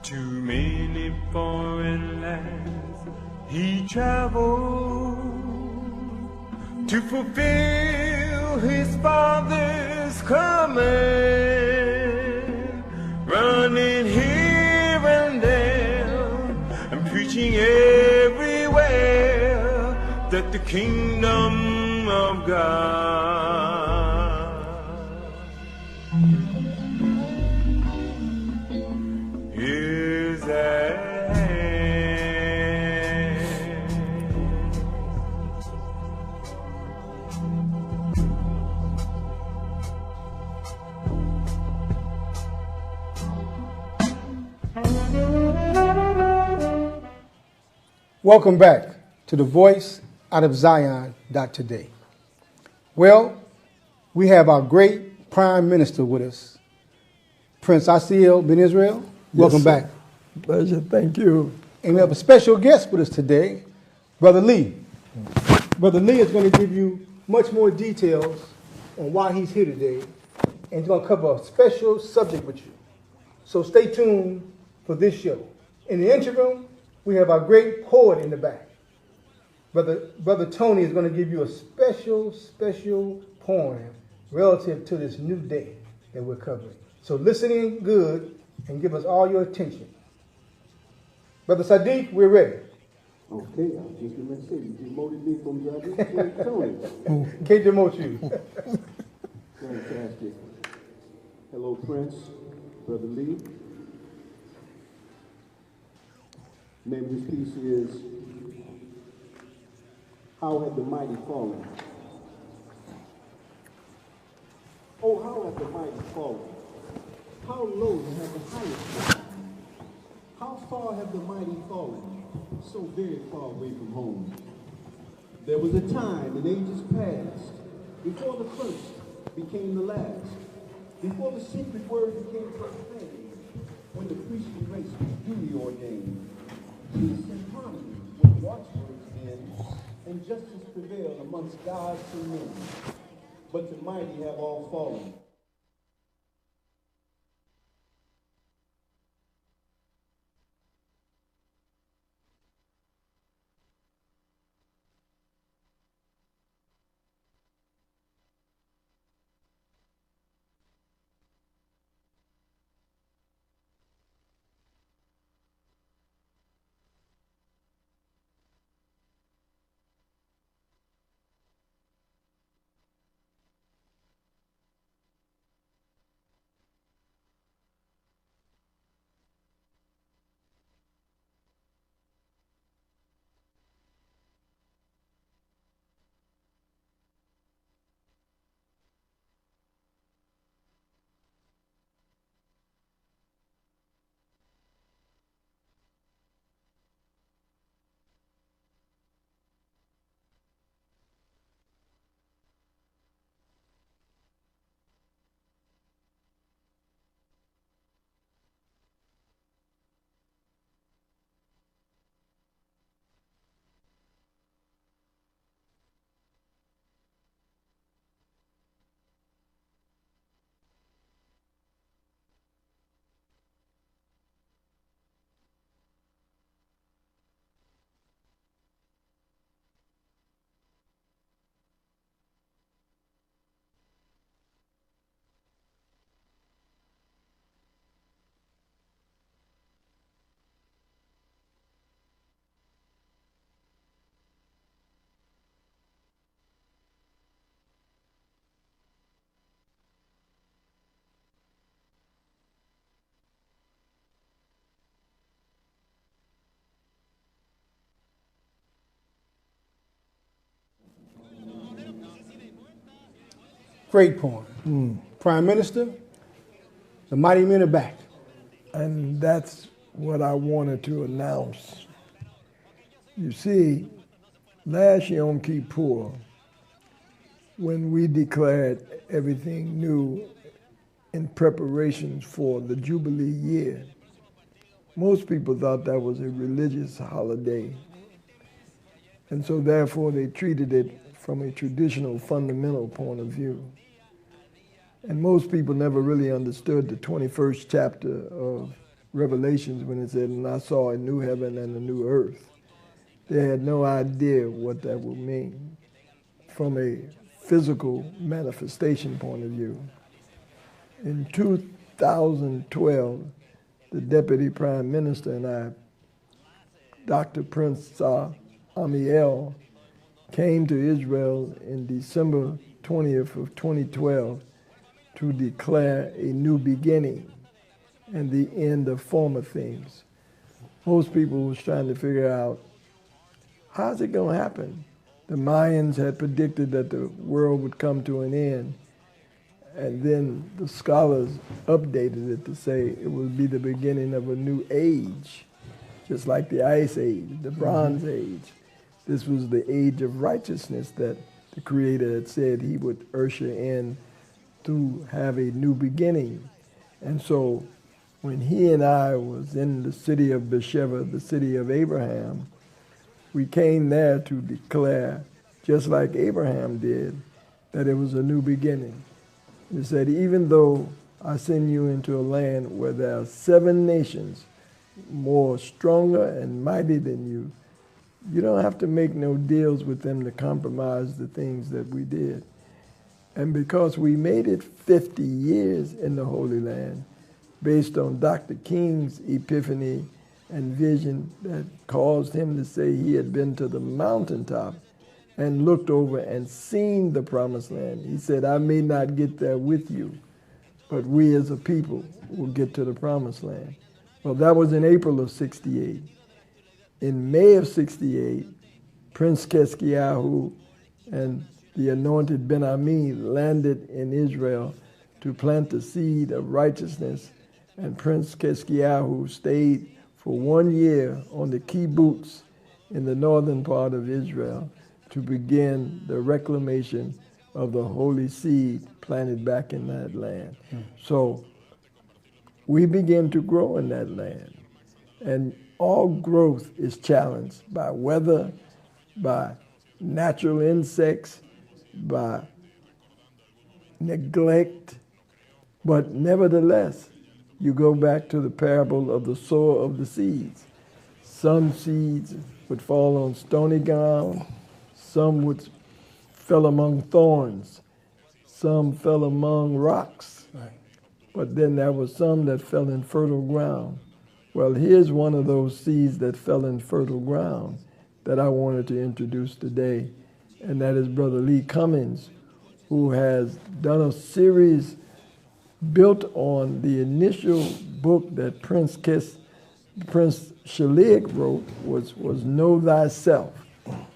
To many foreign lands he traveled to fulfill his father's command, running here and there and preaching everywhere that the kingdom of God is at hand. Welcome back to the Voice Out of Zion today. Well, we have our great Prime Minister with us, Prince Asiel Ben Israel. Welcome back. Pleasure, thank you. And we have a special guest with us today, Brother Lee. Brother Lee is going to give you much more details on why he's here today, and he's going to cover a special subject with you. So stay tuned for this show. In the interim, we have our great poet in the back. Brother Tony is going to give you a special poem relative to this new day that we're covering. So listen in good and give us all your attention. Brother Sadiq, we're ready. Okay, I was just going to say, you demoted me from judge to Tony. Can't demote you. Fantastic. Hello, Prince, Brother Lee. The name of this piece is How Have the Mighty Fallen? Oh, how have the mighty fallen? How low have the highest fallen? How far have the mighty fallen? So very far away from home. There was a time in ages past, before the first became the last, before the secret word became profaned, when the priestly grace was duly ordained. Peace and harmony with watchwords then, and justice prevailed amongst gods and men. But the mighty have all fallen. Great poem. Prime Minister, the mighty men are back. And that's what I wanted to announce. You see, last Yom Kippur, when we declared everything new in preparations for the Jubilee year, most people thought that was a religious holiday. And so therefore they treated it from a traditional fundamental point of view. And most people never really understood the 21st chapter of Revelations when it said, and I saw a new heaven and a new earth. They had no idea what that would mean from a physical manifestation point of view. In 2012, the Deputy Prime Minister and I, Dr. Prince Amiel, came to Israel in December 20th of 2012 to declare a new beginning and the end of former things. Most people was trying to figure out, how's it going to happen? The Mayans had predicted that the world would come to an end, and then the scholars updated it to say it would be the beginning of a new age, just like the Ice Age, the Bronze Age. This was the age of righteousness that the Creator had said he would usher in to have a new beginning. And so when he and I was in the city of Beersheba, the city of Abraham, we came there to declare, just like Abraham did, that it was a new beginning. He said, even though I send you into a land where there are 7 nations more stronger and mighty than you, you don't have to make no deals with them to compromise the things that we did. And because we made it 50 years in the Holy Land, based on Dr. King's epiphany and vision that caused him to say he had been to the mountaintop and looked over and seen the promised land. He said, I may not get there with you, but we as a people will get to the promised land. Well, that was in April of 68. In May of 68, Prince Keskiahu and the anointed Ben Ami landed in Israel to plant the seed of righteousness, and Prince Keskiahu stayed for 1 year on the kibbutz in the northern part of Israel to begin the reclamation of the holy seed planted back in that land. So we began to grow in that land. And all growth is challenged by weather, by natural insects, by neglect. But nevertheless, you go back to the parable of the sower of the seeds. Some seeds would fall on stony ground, some would fell among thorns, some fell among rocks. Right. But then there were some that fell in fertile ground. Well, here's one of those seeds that fell in fertile ground that I wanted to introduce today, and that is Brother Lee Cummings, who has done a series built on the initial book that Prince Shalig wrote, was Know Thyself,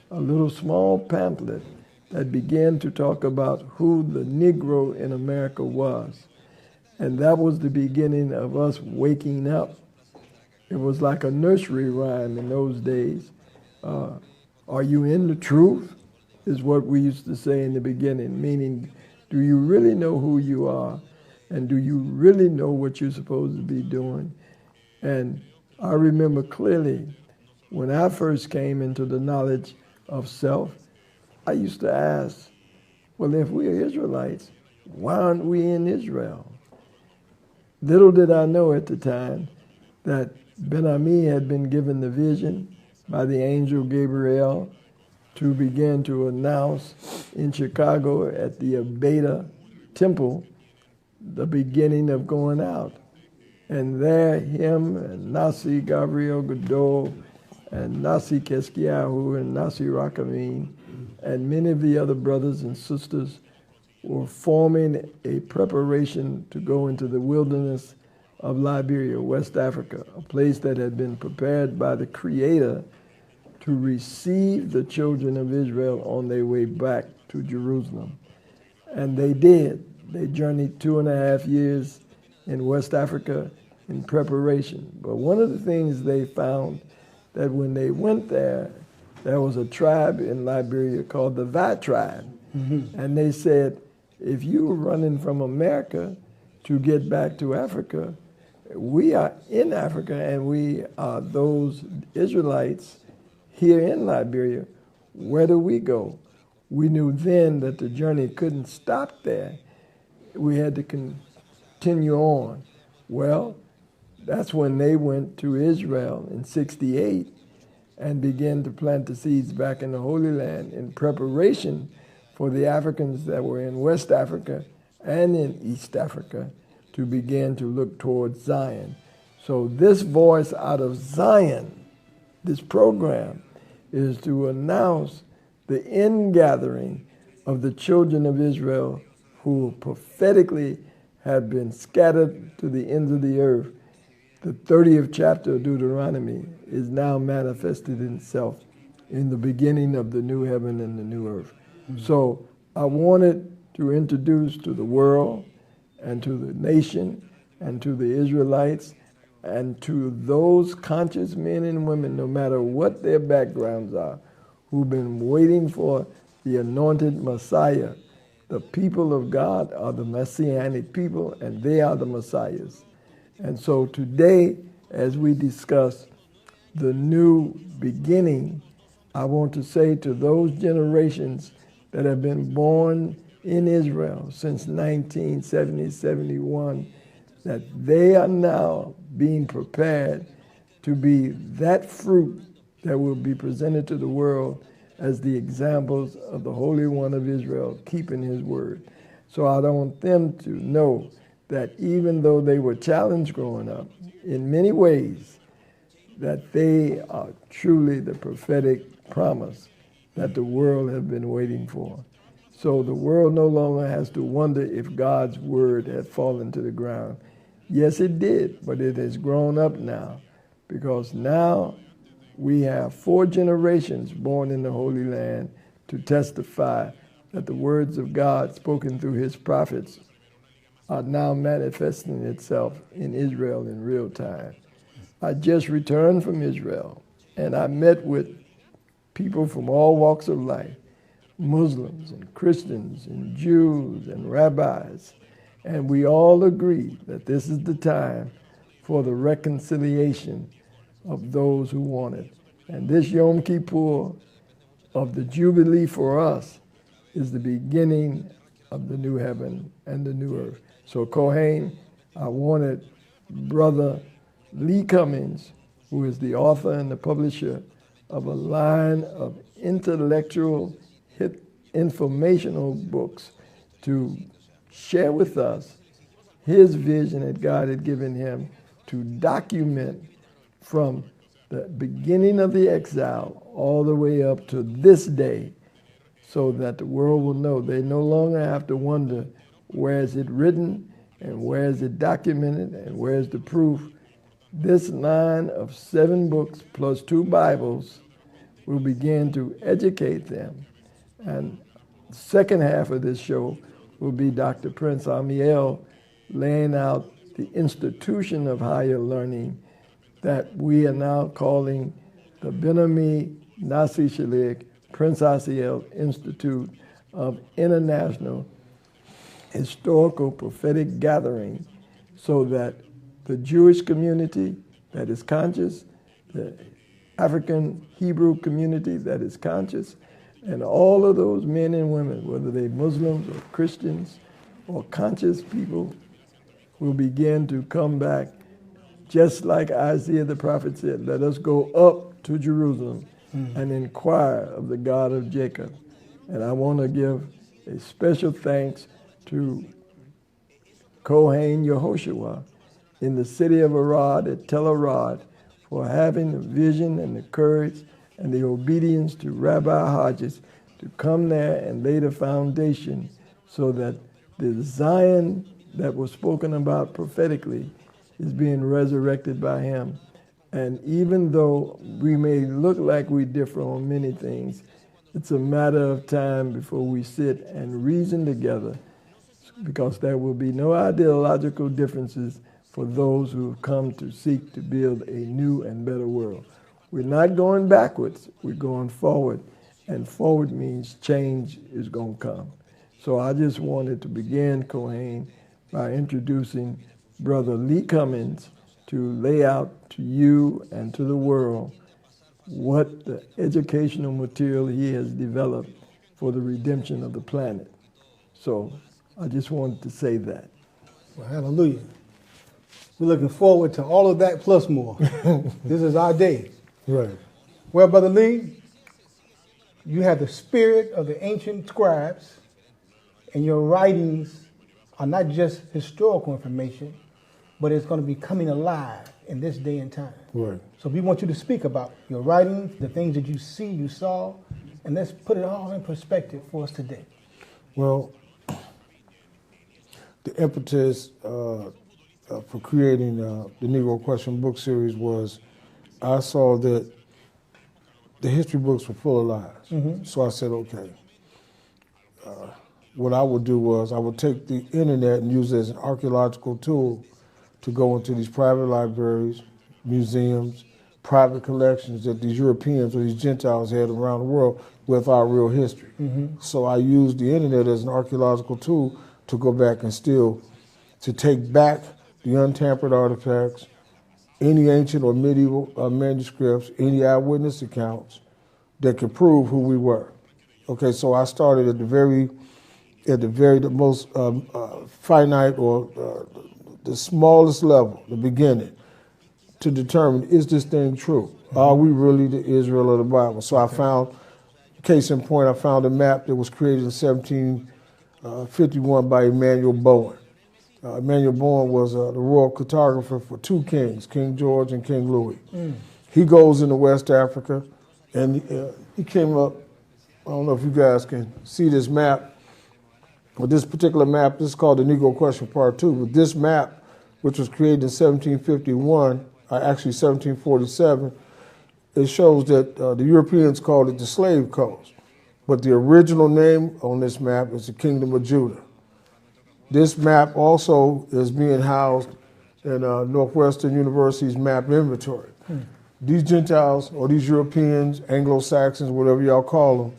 a little small pamphlet that began to talk about who the Negro in America was. And that was the beginning of us waking up. It was like a nursery rhyme in those days. Are you in the truth? Is what we used to say in the beginning, meaning, do you really know who you are? And do you really know what you're supposed to be doing? And I remember clearly when I first came into the knowledge of self, I used to ask, well, if we are Israelites, why aren't we in Israel? Little did I know at the time that Ben Ami had been given the vision by the angel Gabriel to begin to announce in Chicago at the Abeda Temple the beginning of going out. And there him and Nasi Gabriel Gadol and Nasi Keskiahu and Nasi Rakamim and many of the other brothers and sisters were forming a preparation to go into the wilderness of Liberia, West Africa, a place that had been prepared by the Creator to receive the children of Israel on their way back to Jerusalem. And they did. They journeyed 2.5 years in West Africa in preparation. But one of the things they found that when they went there was a tribe in Liberia called the Va tribe. Mm-hmm. And they said, if you were running from America to get back to Africa, we are in Africa and we are those Israelites here in Liberia. Where do we go? We knew then that the journey couldn't stop there. We had to continue on. Well, that's when they went to Israel in 68 and began to plant the seeds back in the Holy Land in preparation for the Africans that were in West Africa and in East Africa to begin to look towards Zion. So this voice out of Zion, this program, is to announce the ingathering of the children of Israel who prophetically have been scattered to the ends of the earth. The 30th chapter of Deuteronomy is now manifested itself in the beginning of the new heaven and the new earth. So I wanted to introduce to the world and to the nation and to the Israelites and to those conscious men and women, no matter what their backgrounds are, who've been waiting for the anointed Messiah. The people of God are the Messianic people, and they are the Messiahs. And so today, as we discuss the new beginning, I want to say to those generations that have been born in Israel since 1970, 71, that they are now being prepared to be that fruit that will be presented to the world as the examples of the Holy One of Israel keeping his word. So I want them to know that even though they were challenged growing up, in many ways, that they are truly the prophetic promise that the world has been waiting for. So the world no longer has to wonder if God's word had fallen to the ground. Yes, it did, but it has grown up now, because now we have 4 generations born in the Holy Land to testify that the words of God spoken through his prophets are now manifesting itself in Israel in real time. I just returned from Israel, and I met with people from all walks of life, Muslims and Christians and Jews and rabbis, and we all agree that this is the time for the reconciliation of those who want it. And this Yom Kippur of the Jubilee for us is the beginning of the new heaven and the new earth. So Kohen, I wanted Brother Lee Cummings, who is the author and the publisher of a line of intellectual informational books, to share with us his vision that God had given him to document from the beginning of the exile all the way up to this day, so that the world will know. They no longer have to wonder, where is it written and where is it documented and where is the proof. This line of 7 books plus 2 Bibles will begin to educate them. And the second half of this show will be Dr. Prince Amiel laying out the institution of higher learning that we are now calling the Ben-Ami Nasi Shalik Prince Asiel Institute of International Historical Prophetic Gathering, so that the Jewish community that is conscious, the African Hebrew community that is conscious, and all of those men and women, whether they're Muslims or Christians or conscious people, will begin to come back, just like Isaiah the prophet said, let us go up to Jerusalem and inquire of the God of Jacob. And I want to give a special thanks to Kohen Yehoshua in the city of Arad at Tel Arad for having the vision and the courage and the obedience to Rabbi Hodges to come there and lay the foundation, so that the Zion that was spoken about prophetically is being resurrected by him. And even though we may look like we differ on many things, it's a matter of time before we sit and reason together, because there will be no ideological differences for those who have come to seek to build a new and better world. We're not going backwards, we're going forward, and forward means change is going to come. So I just wanted to begin, Kohen, by introducing Brother Lee Cummings to lay out to you and to the world what the educational material he has developed for the redemption of the planet. So I just wanted to say that. Well, hallelujah. We're looking forward to all of that plus more. This is our day. Right. Well, Brother Lee, you have the spirit of the ancient scribes, and your writings are not just historical information, but it's going to be coming alive in this day and time. Right. So we want you to speak about your writings, the things that you see, you saw, and let's put it all in perspective for us today. Well, the impetus for creating the Negro Question book series was I saw that the history books were full of lies. Mm-hmm. So I said, okay. What I would do was I would take the internet and use it as an archaeological tool to go into these private libraries, museums, private collections that these Europeans or these Gentiles had around the world with our real history. Mm-hmm. So I used the internet as an archaeological tool to go back and to take back the untampered artifacts, any ancient or medieval manuscripts, any eyewitness accounts that could prove who we were. Okay, so I started at the most finite or the smallest level, the beginning, to determine, is this thing true? Are we really the Israel of the Bible? So I found, case in point, I found a map that was created in 1751 by Emmanuel Bowen. Emmanuel Bowen was the royal cartographer for two kings, King George and King Louis. Mm. He goes into West Africa, and he came up, I don't know if you guys can see this map, but this particular map, this is called the Negro Question Part 2, but this map, which was created in 1751, actually 1747, it shows that the Europeans called it the Slave Coast, but the original name on this map is the Kingdom of Judah. This map also is being housed in Northwestern University's map inventory. These Gentiles, or these Europeans, Anglo-Saxons, whatever y'all call them,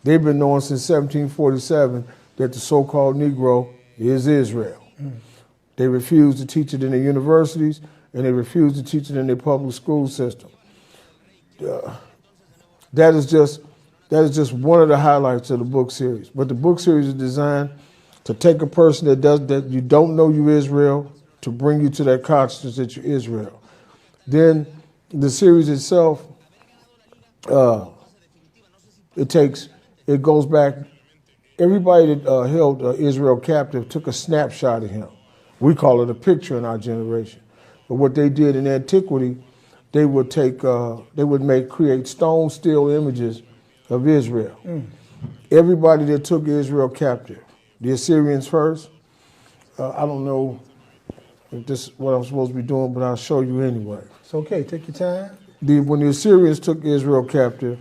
they've been knowing since 1747 that the so-called Negro is Israel. They refuse to teach it in their universities, and they refuse to teach it in their public school system. That is just one of the highlights of the book series. But the book series is designed to take a person that you don't know you Israel, to bring you to that consciousness that you're Israel. Then the series itself, it goes back. Everybody that held Israel captive took a snapshot of him. We call it a picture in our generation. But what they did in antiquity, they would create stone still images of Israel. Everybody that took Israel captive, the Assyrians first. I don't know if this is what I'm supposed to be doing, but I'll show you anyway. It's okay, take your time. When the Assyrians took Israel captive,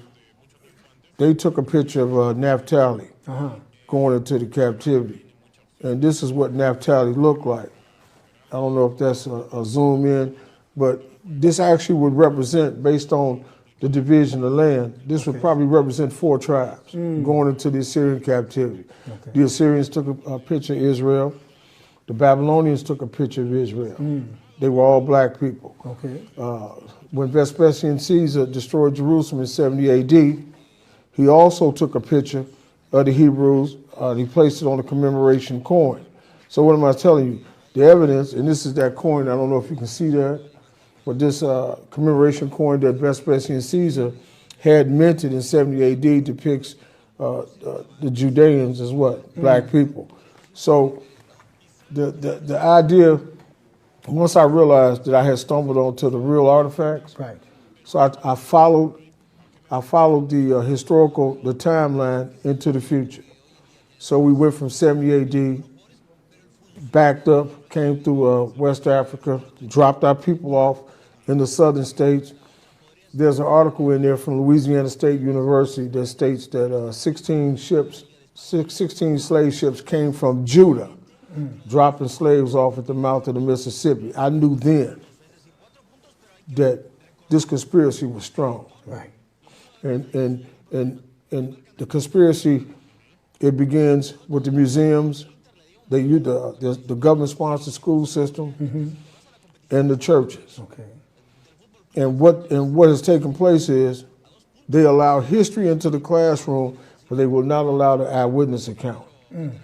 they took a picture of Naphtali going into the captivity. And this is what Naphtali looked like. I don't know if that's a zoom in, but this actually would represent, based on the division of land, this would probably represent 4 tribes going into the Assyrian captivity. Okay. The Assyrians took a picture of Israel. The Babylonians took a picture of Israel. They were all black people. Okay. When Vespasian Caesar destroyed Jerusalem in 70 AD, he also took a picture of the Hebrews. He placed it on a commemoration coin. So what am I telling you? The evidence, and this is that coin, I don't know if you can see that, but this commemoration coin that Vespasian Caesar had minted in 70 AD depicts the Judeans as what? Black people. So the idea, once I realized that I had stumbled onto the real artifacts, right. So I followed the the timeline into the future. So we went from 70 AD, backed up, came through West Africa, dropped our people off in the southern states. There's an article in there from Louisiana State University that states that 16 slave ships came from Judah, dropping slaves off at the mouth of the Mississippi. I knew then that this conspiracy was strong. Right. And the conspiracy, it begins with the museums, the government-sponsored school system, and the churches. Okay. And what has taken place is they allow history into the classroom, but they will not allow the eyewitness account. And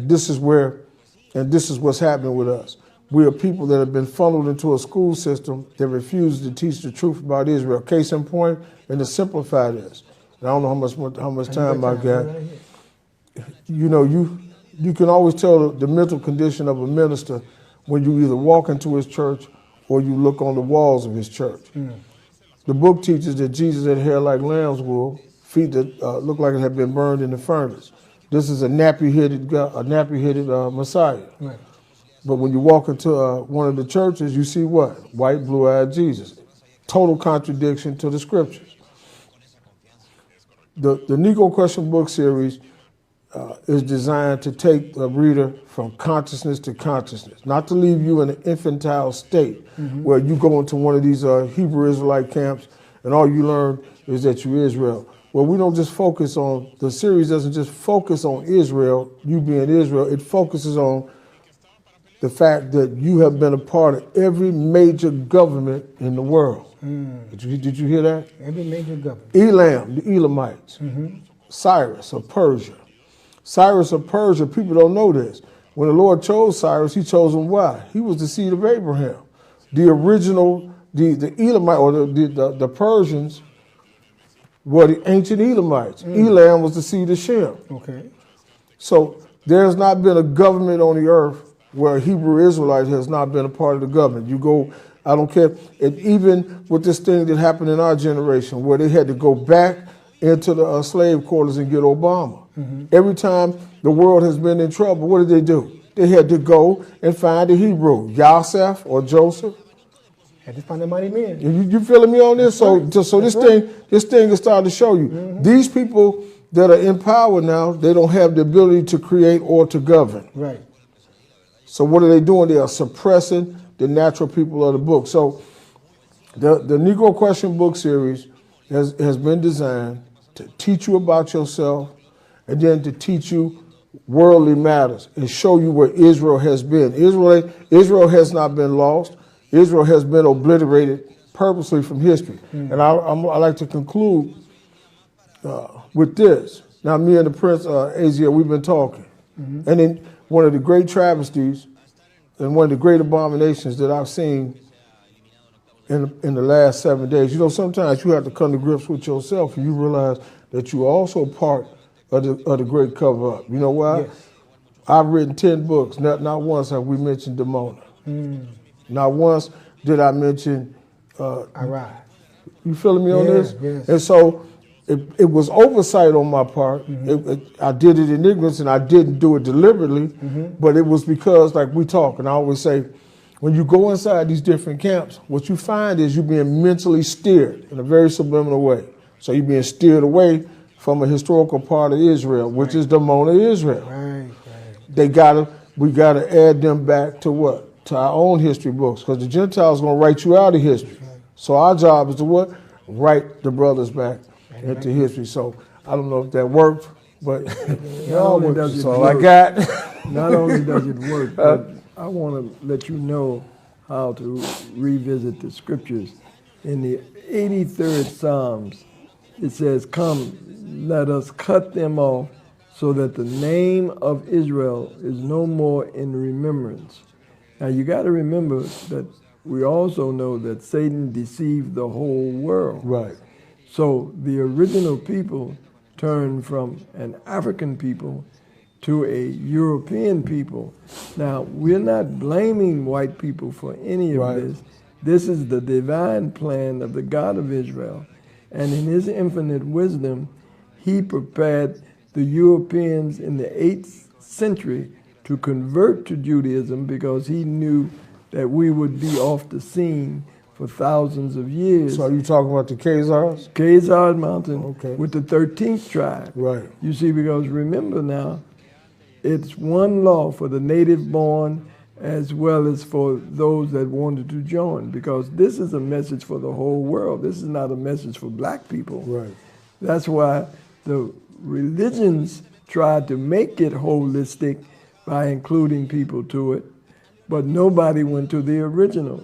this is what's happening with us. we are people that have been funneled into a school system that refuses to teach the truth about Israel. Case in point, and to simplify this, and I don't know how much time I got. You know, you can always tell the mental condition of a minister when you either walk into his church or you look on the walls of his church. The book teaches that Jesus had hair like lamb's wool, feet that looked like it had been burned in the furnace. This is a nappy-headed Messiah. Right. But when you walk into one of the churches, you see what? White, blue-eyed Jesus. Total contradiction to the scriptures. The Negro Question book series is designed to take the reader from consciousness to consciousness, not to leave you in an infantile state where you go into one of these Hebrew Israelite camps and all you learn is that you're Israel. Well, we don't just focus on, the series doesn't just focus on Israel, you being Israel, it focuses on the fact that you have been a part of every major government in the world. Did you hear that? Every major government. Elam, the Elamites. Cyrus of Persia. Cyrus of Persia, people don't know this. When the Lord chose Cyrus, he chose him why? He was the seed of Abraham. The original, the Elamite, or the Persians were the ancient Elamites. Elam was the seed of Shem. Okay. So there's not been a government on the earth where a Hebrew Israelite has not been a part of the government. You go, I don't care, and even with this thing that happened in our generation where they had to go back into the slave quarters and get Obama. Every time the world has been in trouble, what did they do? They had to go and find a Hebrew, Yosef or Joseph. Had to find the mighty men. You feeling me on this? That's So this thing is starting to show you. These people that are in power now, they don't have the ability to create or to govern. Right. So what are they doing? They are suppressing the natural people of the book. So the Negro Question book series has been designed to teach you about yourself and then to teach you worldly matters and show you where Israel has been. Israel has not been lost. Israel has been obliterated purposely from history. And I like to conclude with this. Now, me and the Prince Asia, we've been talking. And then one of the great travesties and one of the great abominations that I've seen in the last 7 days, you know, sometimes you have to come to grips with yourself and you realize that you're also part of the great cover-up. You know why? Yes. I've written 10 books. Not once have we mentioned Demona. Not once did I mention Iraq. You feeling me on this? Yes. And so it was oversight on my part. I did it in ignorance and I didn't do it deliberately, but it was because, like we talk, and I always say, when you go inside these different camps, what you find is you're being mentally steered in a very subliminal way. So you're being steered away from a historical part of Israel, which is the Mona Israel. Right. We gotta add them back to what? To our own history books, because the Gentiles gonna write you out of history. So our job is to what? Write the brothers back into history. So I don't know if that worked, but that's all I got. Not only does it work, but I want to let you know how to revisit the scriptures. In the 83rd Psalms, it says, "Come, let us cut them off, so that the name of Israel is no more in remembrance." Now you got to remember that we also know that Satan deceived the whole world. Right. So the original people turned from an African people to a European people. Now, we're not blaming white people for any of this. This is the divine plan of the God of Israel. And in his infinite wisdom, he prepared the Europeans in the 8th century to convert to Judaism because he knew that we would be off the scene for thousands of years. So are you talking about the Khazars? Khazar Mountain Okay. with the 13th tribe. Right. You see, because remember now, it's one law for the native born as well as for those that wanted to join, because this is a message for the whole world. This is not a message for black people. Right. That's why the religions tried to make it holistic by including people to it, but nobody went to the original.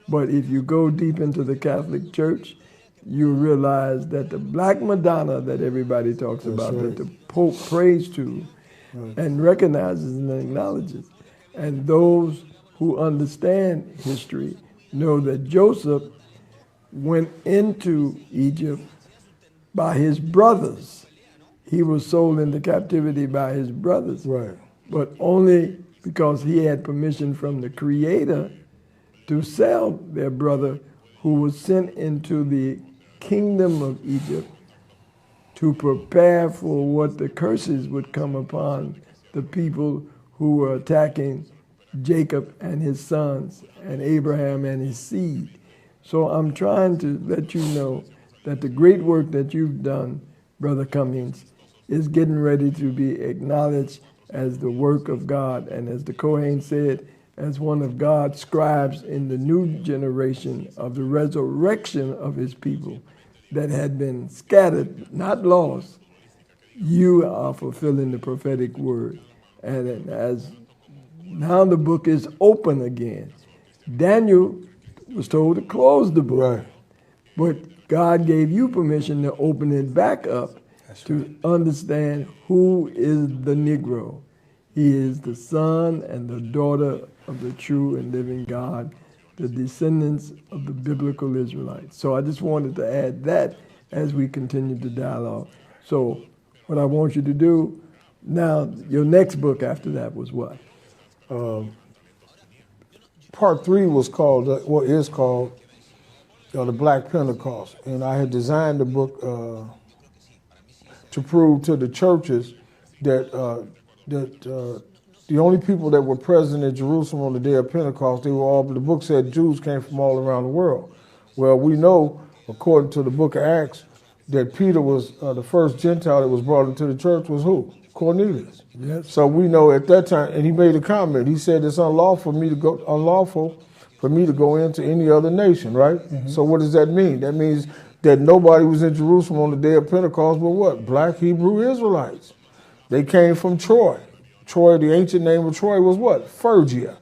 But if you go deep into the Catholic Church, you realize that the Black Madonna that everybody talks about, that the Pope prays to and recognizes and acknowledges, and those who understand history know that Joseph went into Egypt by his brothers. He was sold into captivity by his brothers, Right. but only because he had permission from the Creator to sell their brother, who was sent into the kingdom of Egypt to prepare for what the curses would come upon the people who were attacking Jacob and his sons and Abraham and his seed. So I'm trying to let you know that the great work that you've done, Brother Cummings, is getting ready to be acknowledged as the work of God. And as the Kohen said, as one of God's scribes in the new generation of the resurrection of his people that had been scattered, not lost, you are fulfilling the prophetic word. And as now the book is open again, Daniel was told to close the book. Right. But God gave you permission to open it back up to understand who is the Negro. He is the son and the daughter of the true and living God, the descendants of the biblical Israelites. So I just wanted to add that as we continue the dialogue. So what I want you to do now, your next book after that was what? Part 3 was called, is called The Black Pentecost. And I had designed the book to prove to the churches that the only people that were present in Jerusalem on the day of Pentecost, they were all, the book said Jews came from all around the world. Well, we know, according to the book of Acts, that Peter was the first Gentile that was brought into the church was who? Cornelius. Yes. So we know at that time, and he made a comment. He said it's unlawful for me to go into any other nation, right? Mm-hmm. So what does that mean? That means that nobody was in Jerusalem on the day of Pentecost but what? Black Hebrew Israelites. They came from Troy. Troy, the ancient name of Troy was what? Phrygia.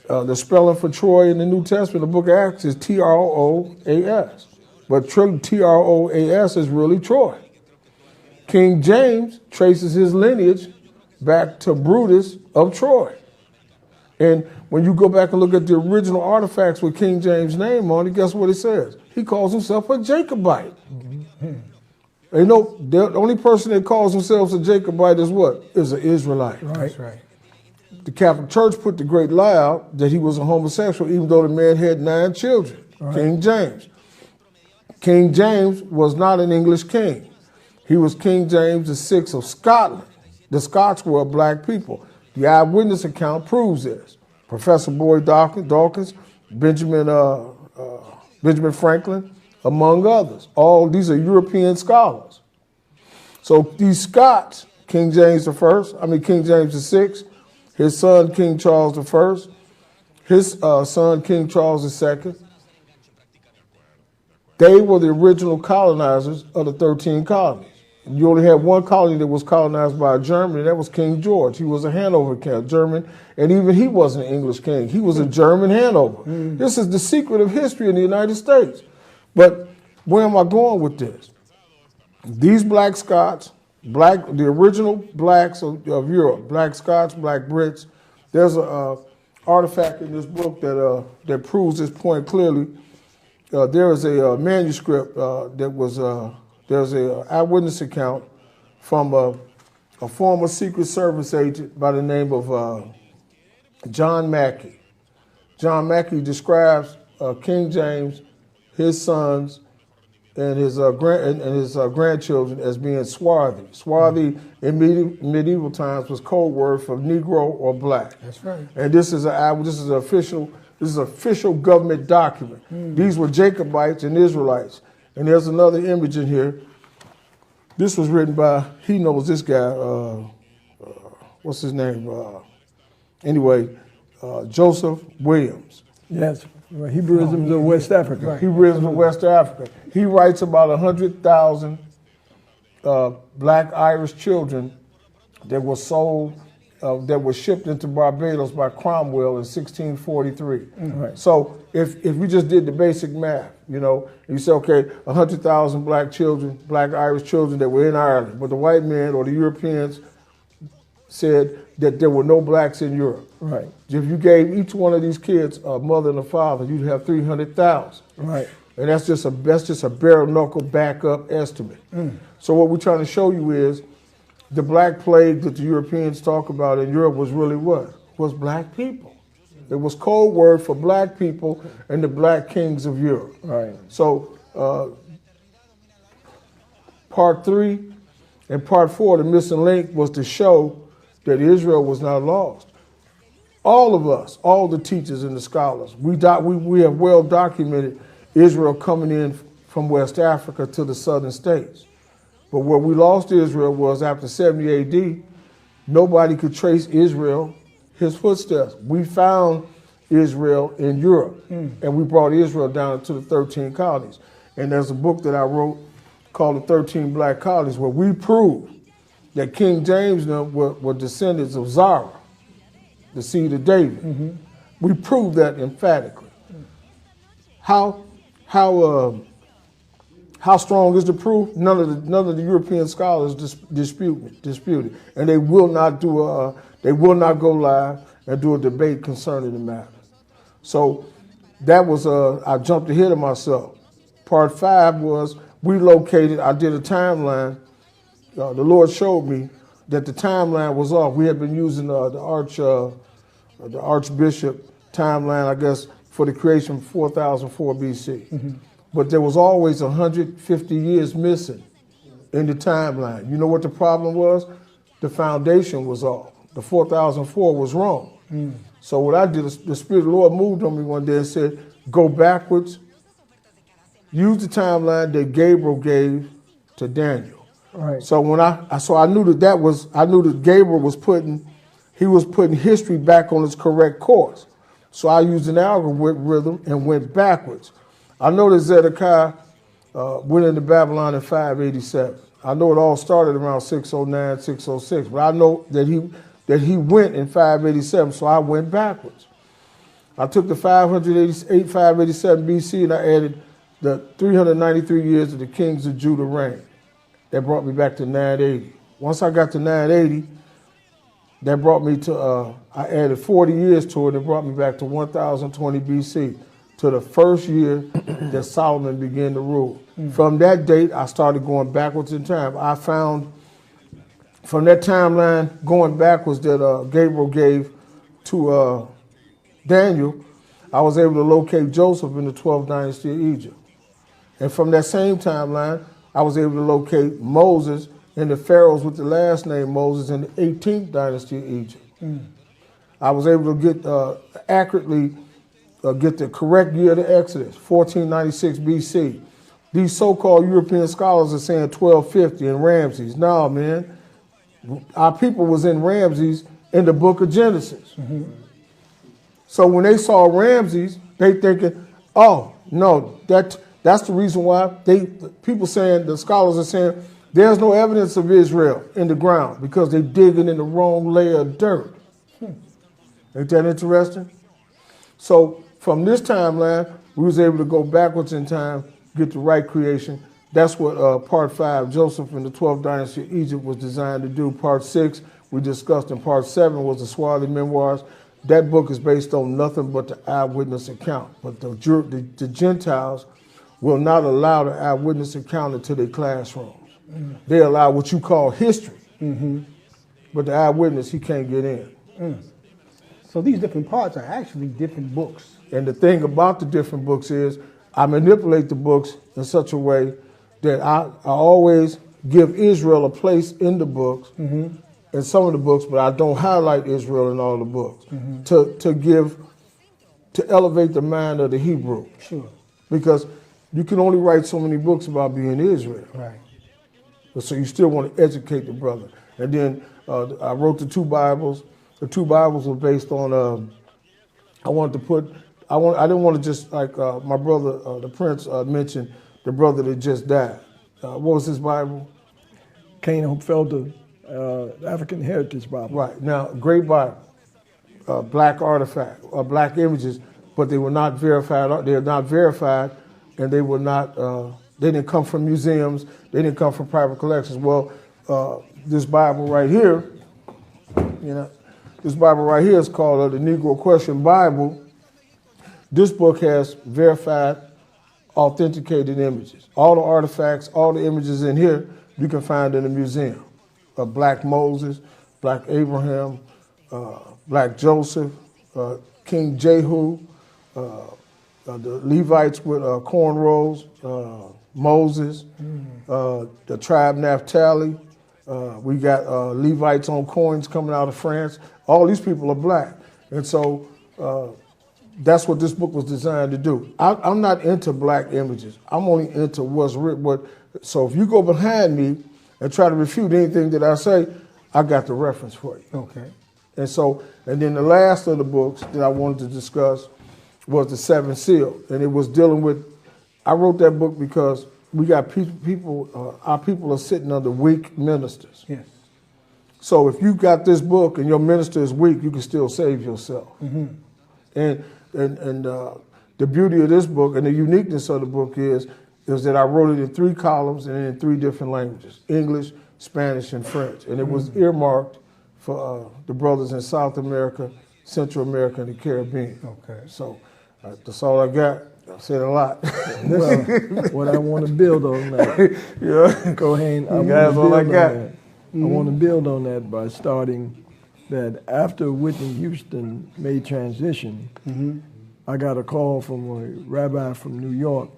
The spelling for Troy in the New Testament, the book of Acts, is Troas. But Troas is really Troy. King James traces his lineage back to Brutus of Troy. And when you go back and look at the original artifacts with King James' name on it, guess what it says? He calls himself a Jacobite. Mm-hmm. You know, the only person that calls themselves a Jacobite is what? Is an Israelite. Right. That's right. The Catholic Church put the great lie out that he was a homosexual, even though the man had 9 children. Right. King James. King James was not an English king. He was King James VI of Scotland. The Scots were a black people. The eyewitness account proves this. Professor Boyd Dawkins, Benjamin Franklin, among others. All these are European scholars. So these Scots, King James VI, his son King Charles I, his son King Charles II, they were the original colonizers of the 13 colonies. You only had one colony that was colonized by a German, and that was King George. He was a Hanover German, and even he wasn't an English king. He was a German Hanover. Mm. This is the secret of history in the United States. But where am I going with this? These black Scots, the original blacks of Europe, black Scots, black Brits, there's an artifact in this book that proves this point clearly. There is a manuscript there's an eyewitness account from a former Secret Service agent by the name of John Mackey. John Mackey describes King James, his sons, and his grandchildren as being swarthy. Swarthy in medieval times was code word for Negro or black. That's right. And this is an official government document. Mm. These were Jacobites and Israelites. And there's another image in here. This was written by, he knows this guy, what's his name? Joseph Williams. Yes, Hebrewisms of West Africa. Right. Hebrewisms of West Africa. He writes about 100,000 black Irish children that were sold, that were shipped into Barbados by Cromwell in 1643. Right. So if we just did the basic math, you say, okay, 100,000 black children, black Irish children that were in Ireland, but the white men or the Europeans said that there were no blacks in Europe. Right. If you gave each one of these kids a mother and a father, you'd have 300,000. Right. And that's just a bare knuckle backup estimate. So what we're trying to show you is the black plague that the Europeans talk about in Europe was really what? Was black people. It was code word for black people and the black kings of Europe. Right. So part 3 and part 4, the missing link, was to show that Israel was not lost. All of us, all the teachers and the scholars, we have well documented Israel coming in from West Africa to the southern states. But where we lost Israel was after 70 AD, nobody could trace Israel, his footsteps. We found Israel in Europe, and we brought Israel down to the 13 colonies. And there's a book that I wrote called The 13 Black Colonies, where we proved that King James and them were descendants of Zara, the seed of David. We proved that emphatically. How strong is the proof? None of the European scholars dispute it, and they will not go live and do a debate concerning the matter. So that was I jumped ahead of myself. Part 5 was I did a timeline. The Lord showed me that the timeline was off. We had been using the Archbishop timeline, I guess, for the creation of 4004 BC. But there was always 150 years missing in the timeline. You know what the problem was? The foundation was off. The 4004 was wrong. So what I did is the Spirit of the Lord moved on me one day and said, go backwards, use the timeline that Gabriel gave to Daniel. Right. So when I knew that Gabriel was putting history back on its correct course. So I used an algorithm and went backwards. I know that Zedekiah went into Babylon in 587. I know it all started around 609, 606, but I know that he went in 587, so I went backwards. I took the 588, 587 BC, and I added the 393 years of the kings of Judah reign. That brought me back to 980. Once I got to 980, that brought me to, I added 40 years to it, and brought me back to 1020 BC, to the first year that Solomon began to rule. From that date, I started going backwards in time. I found, from that timeline going backwards that Gabriel gave to Daniel, I was able to locate Joseph in the 12th dynasty of Egypt. And from that same timeline, I was able to locate Moses and the pharaohs with the last name Moses in the 18th dynasty of Egypt. I was able to get accurately get the correct year of the Exodus, 1496 BC. These so-called European scholars are saying 1250 in Ramses. No, man. Our people was in Ramses in the book of Genesis. So when they saw Ramses, they thinking, oh, no, that's the reason why the scholars are saying there's no evidence of Israel in the ground because they're digging in the wrong layer of dirt. Ain't that interesting? So from this timeline, we was able to go backwards in time, get the right creation. That's what part 5, Joseph in the 12th dynasty of Egypt, was designed to do. Part 6, we discussed, and part 7 was the Swarthy Memoirs. That book is based on nothing but the eyewitness account. But the Gentiles will not allow the eyewitness account into their classrooms. They allow what you call history. But the eyewitness, he can't get in. So these different parts are actually different books. And the thing about the different books is I manipulate the books in such a way that I always give Israel a place in the books, in some of the books, but I don't highlight Israel in all the books to elevate the mind of the Hebrew. Sure. Because you can only write so many books about being Israel. Right. So you still want to educate the brother. And then I wrote the 2 Bibles. The 2 Bibles were based on, I didn't want to just, like my brother, the Prince, mentioned the brother that just died. What was his Bible? Cain Felder, African Heritage Bible. Right. Now, great Bible, black artifact, black images, but they were not verified. They are not verified, and they were not, they didn't come from museums. They didn't come from private collections. Well, this Bible right here, you know, this Bible right here is called the Negro Question Bible. This book has verified, authenticated images. All the artifacts, all the images in here, you can find in the museum. Black Moses, Black Abraham, Black Joseph, King Jehu, the Levites with cornrows, Moses, the tribe Naphtali. We got Levites on coins coming out of France. All these people are black. And so that's what this book was designed to do. I'm not into black images. I'm only into what's written. So if you go behind me and try to refute anything that I say, I got the reference for you. Okay. And then the last of the books that I wanted to discuss was the Seven Seal. And it was dealing with, I wrote that book because we got our people are sitting under weak ministers. Yes. So if you got this book and your minister is weak, you can still save yourself. Mm-hmm. And the beauty of this book and the uniqueness of the book is that I wrote it in 3 columns and in 3 different languages, English, Spanish, and French. And it was earmarked for the brothers in South America, Central America, and the Caribbean. Okay. So that's all I got. I said a lot. Well, what I want to build on that, Yeah. Cohen, That's all I got. I want to build on that by starting that after Whitney Houston made transition, I got a call from a rabbi from New York,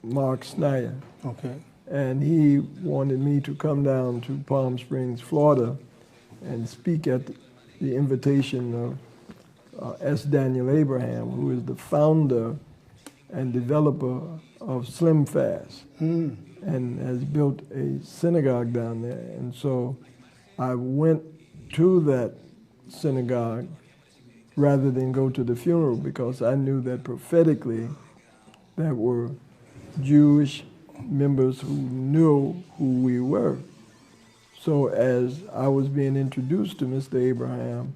Mark Snyder. Okay. And he wanted me to come down to Palm Springs, Florida, and speak at the invitation of S. Daniel Abraham, who is the founder and developer of Slim Fast, and has built a synagogue down there. And so I went to that synagogue rather than go to the funeral because I knew that prophetically there were Jewish members who knew who we were. So as I was being introduced to Mr. Abraham,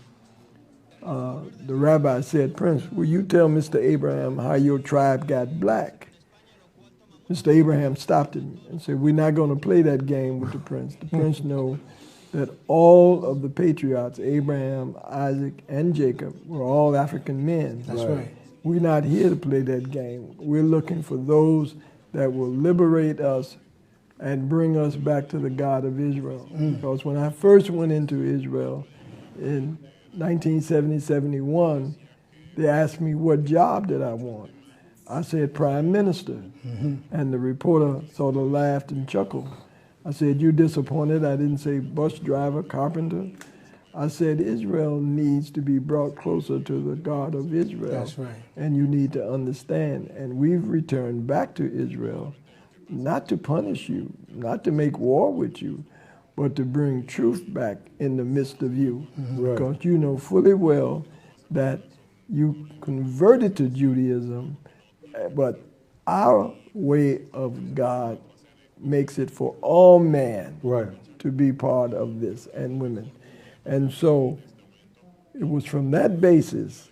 the rabbi said, "Prince, will you tell Mr. Abraham how your tribe got black?" Mr. Abraham stopped him and said, "We're not going to play that game with the prince. The prince knows that all of the patriots, Abraham, Isaac, and Jacob, were all African men. That's right. We're not here to play that game. We're looking for those that will liberate us and bring us back to the God of Israel." Because when I first went into Israel in 1970-71, they asked me what job did I want. I said prime minister. And the reporter sort of laughed and chuckled. I said, "You disappointed I didn't say bus driver, carpenter?" I said, Israel needs to be brought closer to the God of Israel. That's right. And you need to understand. And we've returned back to Israel, not to punish you, not to make war with you, but to bring truth back in the midst of you. Right. Because you know fully well that you converted to Judaism, but our way of God makes it for all man Right. to be part of this, and women. And so it was from that basis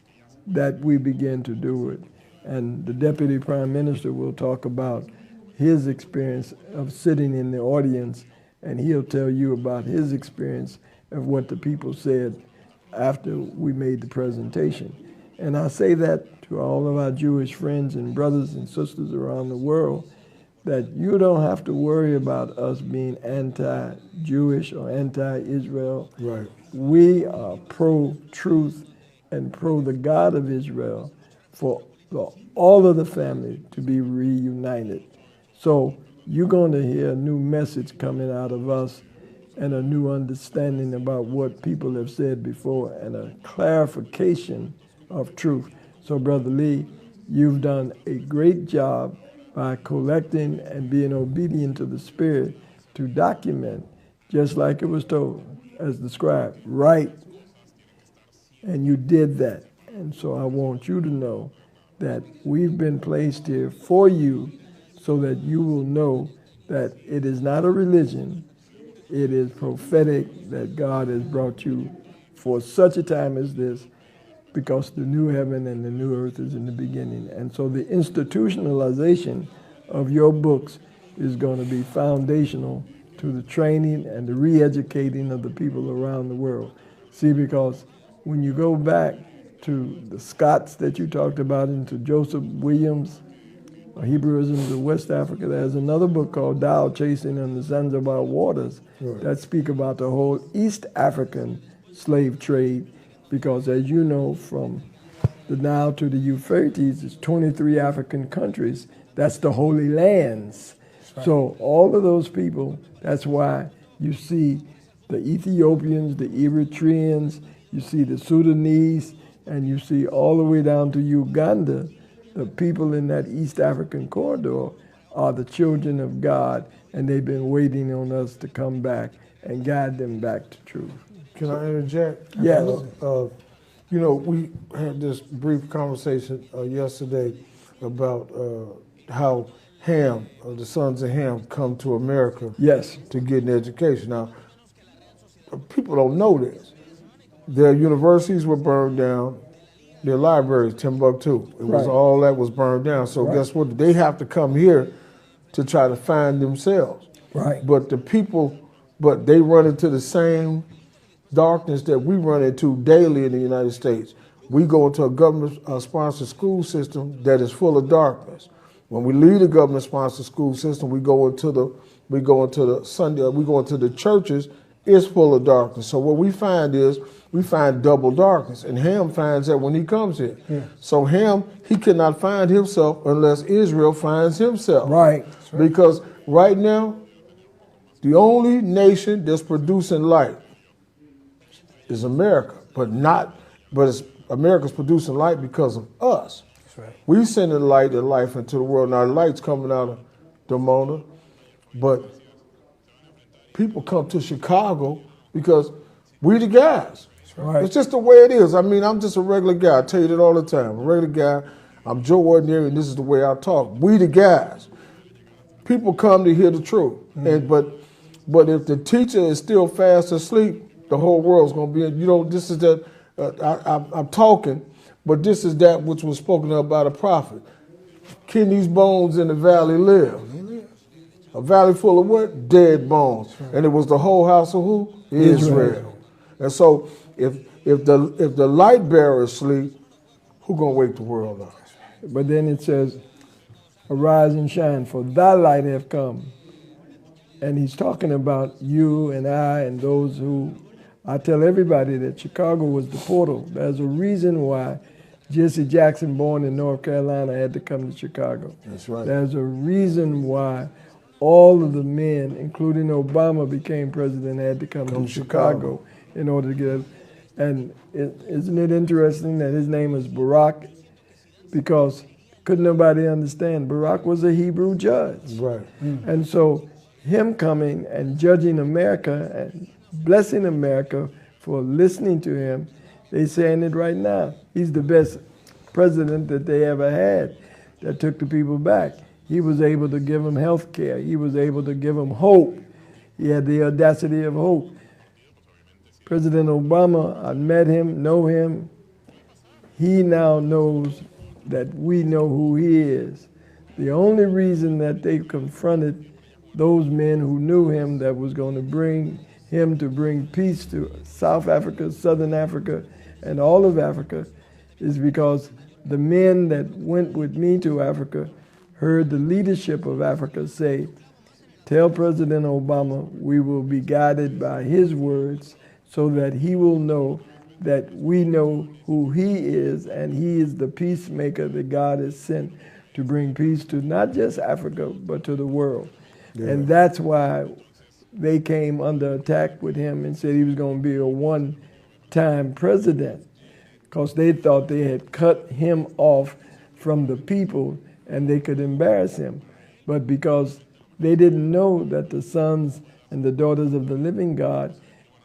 that we began to do it. And the Deputy Prime Minister will talk about his experience of sitting in the audience, and he'll tell you about his experience of what the people said after we made the presentation. And I say that to all of our Jewish friends and brothers and sisters around the world, that you don't have to worry about us being anti-Jewish or anti-Israel. Right. We are pro-truth and pro the God of Israel for all of the family to be reunited. So you're going to hear a new message coming out of us and a new understanding about what people have said before and a clarification of truth. So Brother Lee, you've done a great job by collecting and being obedient to the Spirit to document, just like it was told, as described, write. And you did that. And so I want you to know that we've been placed here for you so that you will know that it is not a religion, it is prophetic that God has brought you for such a time as this, because the new heaven and the new earth is in the beginning. And so the institutionalization of your books is going to be foundational to the training and the re-educating of the people around the world. See, because when you go back to the Scots that you talked about and to Joseph Williams, Hebrewisms of West Africa, there's another book called Thou Chasing and the Sons of Our Waters that speak about the whole East African slave trade, because as you know, from the Nile to the Euphrates, it's 23 African countries. That's the Holy Lands. Right. So all of those people, that's why you see the Ethiopians, the Eritreans, you see the Sudanese, and you see all the way down to Uganda. The people in that East African corridor are the children of God, and they've been waiting on us to come back and guide them back to truth. Can I interject? Yes. You know, we had this brief conversation yesterday about how Ham, the sons of Ham, come to America to get an education. Now, people don't know this. Their universities were burned down. Their libraries, Timbuktu. It was all that was burned down. So guess what? They have to come here to try to find themselves. Right. But the people, they run into the same darkness that we run into daily in the United States. We go into a government-sponsored school system that is full of darkness. When we leave the government-sponsored school system, we go into the churches. It's full of darkness. So what we find is we find double darkness, and Ham finds that when he comes here. Yeah. So Ham, he cannot find himself unless Israel finds himself. Right. Because right now, the only nation that's producing light is America, but America's producing light because of us. That's right. We sending light and life into the world. Now the light's coming out of Demona, but people come to Chicago because we the guys. Right. It's just the way it is. I mean, I'm just a regular guy. I tell you that all the time. I'm a regular guy. I'm Joe Ordinary, and this is the way I talk. We the guys. People come to hear the truth. Mm-hmm. But if the teacher is still fast asleep, the whole world's going to be, this is that, I'm talking, but this is that which was spoken of by the prophet. Can these bones in the valley live? A valley full of what? Dead bones. Right. And it was the whole house of who? Israel. And so if the light bearers sleep, who gonna wake the world up? But then it says, arise and shine, for thy light hath come. And he's talking about you and I and those who, I tell everybody that Chicago was the portal. There's a reason why Jesse Jackson, born in North Carolina, had to come to Chicago. That's right. There's a reason why all of the men, including Obama, became president, had to come to Chicago in order to get. And isn't it interesting that his name is Barack? Because couldn't nobody understand. Barack was a Hebrew judge. Right. Mm. And so him coming and judging America and blessing America for listening to him, they saying it right now. He's the best president that they ever had that took the people back. He was able to give them health care. He was able to give them hope. He had the audacity of hope. President Obama, I met him, know him. He now knows that we know who he is. The only reason that they confronted those men who knew him that was going to bring him to bring peace to South Africa, Southern Africa, and all of Africa is because the men that went with me to Africa heard the leadership of Africa say, tell President Obama we will be guided by his words so that he will know that we know who he is, and he is the peacemaker that God has sent to bring peace to not just Africa, but to the world. Yeah. And that's why they came under attack with him and said he was going to be a one-time president, because they thought they had cut him off from the people and they could embarrass him. But because they didn't know that the sons and the daughters of the living God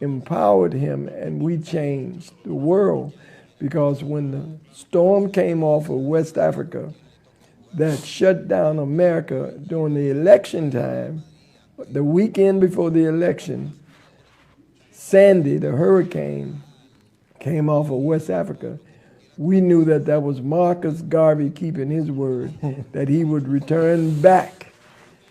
empowered him, and we changed the world. Because when the storm came off of West Africa that shut down America during the election time, the weekend before the election, Sandy, the hurricane, came off of West Africa. We knew that that was Marcus Garvey keeping his word, that he would return back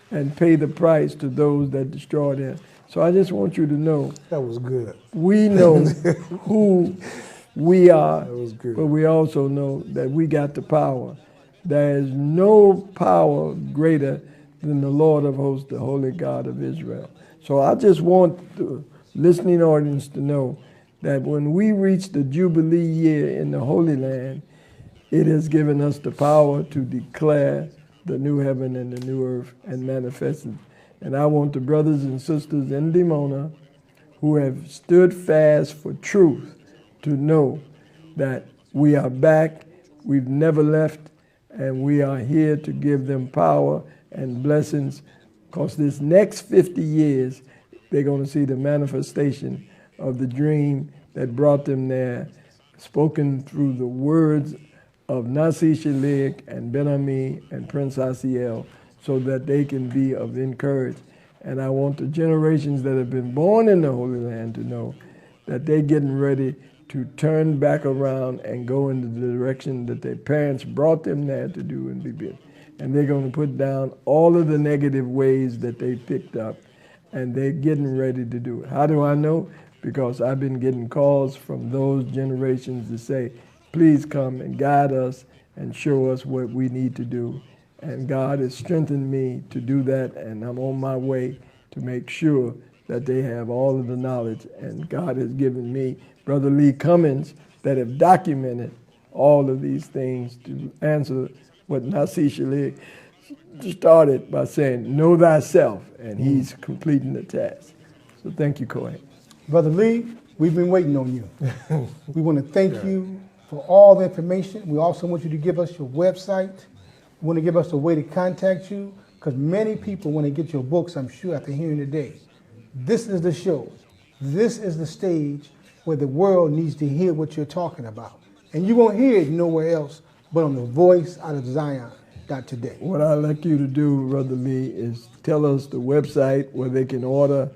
and pay the price to those that destroyed him. So I just want you to know. That was good. We know who we are, was good. but we also know that we got the power. There is no power greater than the Lord of hosts, the Holy God of Israel. So I just want the listening audience to know that when we reach the Jubilee year in the Holy Land, it has given us the power to declare the new heaven and the new earth and manifest it. And I want the brothers and sisters in Dimona who have stood fast for truth to know that we are back, we've never left, and we are here to give them power and blessings, because this next 50 years, they're going to see the manifestation of the dream that brought them there, spoken through the words of Nasi Shalik and Ben Ami and Prince Asiel, so that they can be of encouragement. And I want the generations that have been born in the Holy Land to know that they're getting ready to turn back around and go in the direction that their parents brought them there to do and be built. And they're going to put down all of the negative ways that they picked up, and they're getting ready to do it. How do I know? Because I've been getting calls from those generations to say, please come and guide us and show us what we need to do. And God has strengthened me to do that, and I'm on my way to make sure that they have all of the knowledge. And God has given me Brother Lee Cummings that have documented all of these things to answer what Nasi Shalik started by saying, know thyself, and he's completing the task. So thank you, Kohen. Brother Lee, we've been waiting on you. We want to thank you for all the information. We also want you to give us your website. We want to give us a way to contact you, because many people want to get your books, I'm sure, after hearing today. This is the show. This is the stage where the world needs to hear what you're talking about. And you won't hear it nowhere else but on the Voice Out of Zion today. What I'd like you to do, Brother Lee, is tell us the website where they can order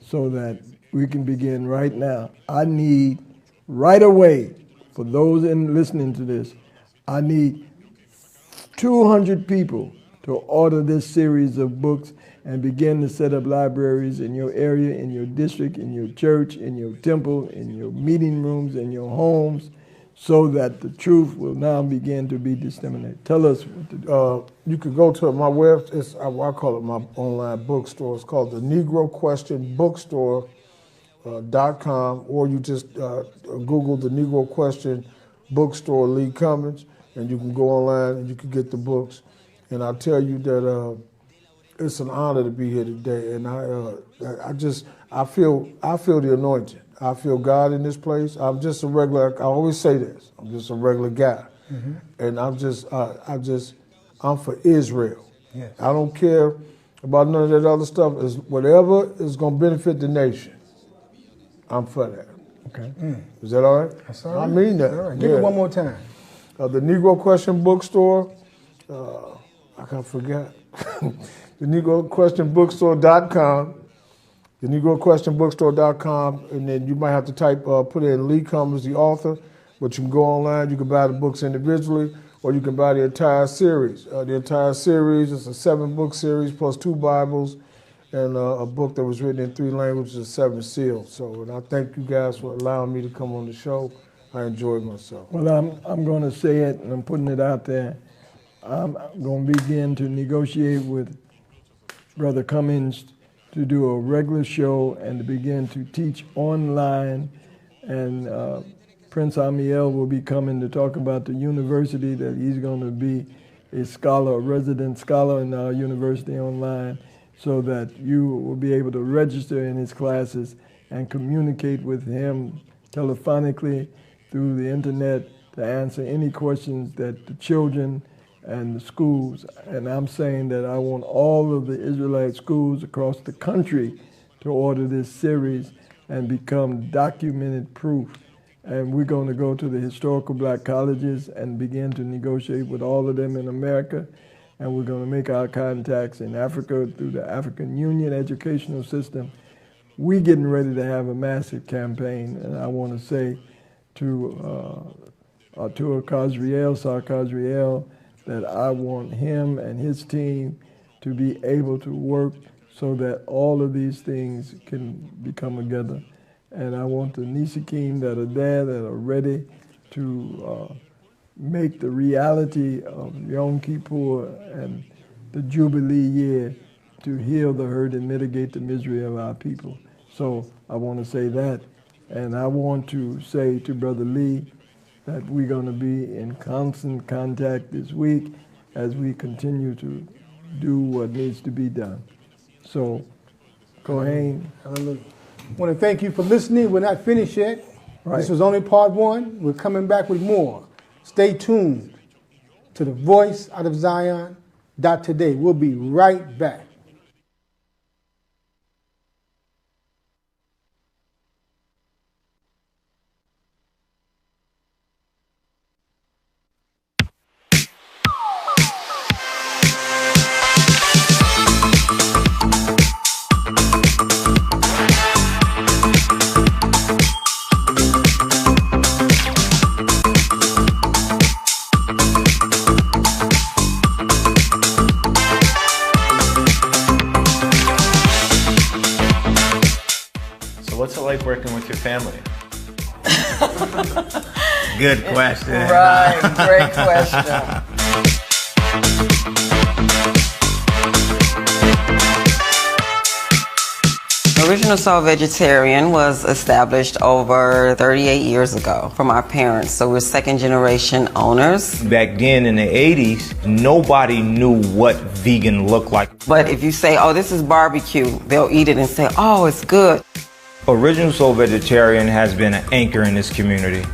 so that we can begin right now. I need right away, for those listening to this, I need 200 people to order this series of books and begin to set up libraries in your area, in your district, in your church, in your temple, in your meeting rooms, in your homes, so that the truth will now begin to be disseminated. Tell us what to do. You could go to my web, I call it my online bookstore. It's called the Negro Question Bookstore.com, or you just Google the Negro Question Bookstore Lee Cummings, and you can go online and you can get the books. And I'll tell you that it's an honor to be here today, and I feel the anointing. I feel God in this place. I'm just a regular. I always say this. I'm just a regular guy, and I'm for Israel. Yes. I don't care about none of that other stuff. It's whatever is going to benefit the nation. I'm for that. Okay. Is that all right? That's all right. I mean that. All right. Give it one more time. The Negro Question Bookstore. I can't forget. The Negro Question Bookstore.com. The Negro Question Bookstore.com, and then you might have to put in Lee Cummings, the author, but you can go online, you can buy the books individually, or you can buy the entire series. The entire series is a 7-book series plus 2 Bibles and a book that was written in 3 languages, 7 seals. So, and I thank you guys for allowing me to come on the show. I enjoyed myself. Well, I'm going to say it, and I'm putting it out there. I'm going to begin to negotiate with Brother Cummings to do a regular show and to begin to teach online. And Prince Amiel will be coming to talk about the university that he's going to be a scholar, a resident scholar in our university online, so that you will be able to register in his classes and communicate with him telephonically through the internet to answer any questions that the children and the schools, and I'm saying that I want all of the Israelite schools across the country to order this series and become documented proof. And we're going to go to the historical black colleges and begin to negotiate with all of them in America. And we're going to make our contacts in Africa through the African Union educational system. We're getting ready to have a massive campaign, and I want to say to Artur Kazriel, that I want him and his team to be able to work so that all of these things can become together. And I want the Nisakim that are there, that are ready to make the reality of Yom Kippur and the Jubilee year to heal the hurt and mitigate the misery of our people. So I want to say that. And I want to say to Brother Lee that we're going to be in constant contact this week as we continue to do what needs to be done. So, Kohen. Hallelujah. I want to thank you for listening. We're not finished yet. Right. This was only part one. We're coming back with more. Stay tuned to the Voice Out of Zion. Today. We'll be right back. What's it like working with your family? Good question. Right, great question. Original Soul Vegetarian was established over 38 years ago from our parents, so we're second generation owners. Back then in the 80s, nobody knew what vegan looked like. But if you say, oh, this is barbecue, they'll eat it and say, oh, it's good. Original Soul Vegetarian has been an anchor in this community.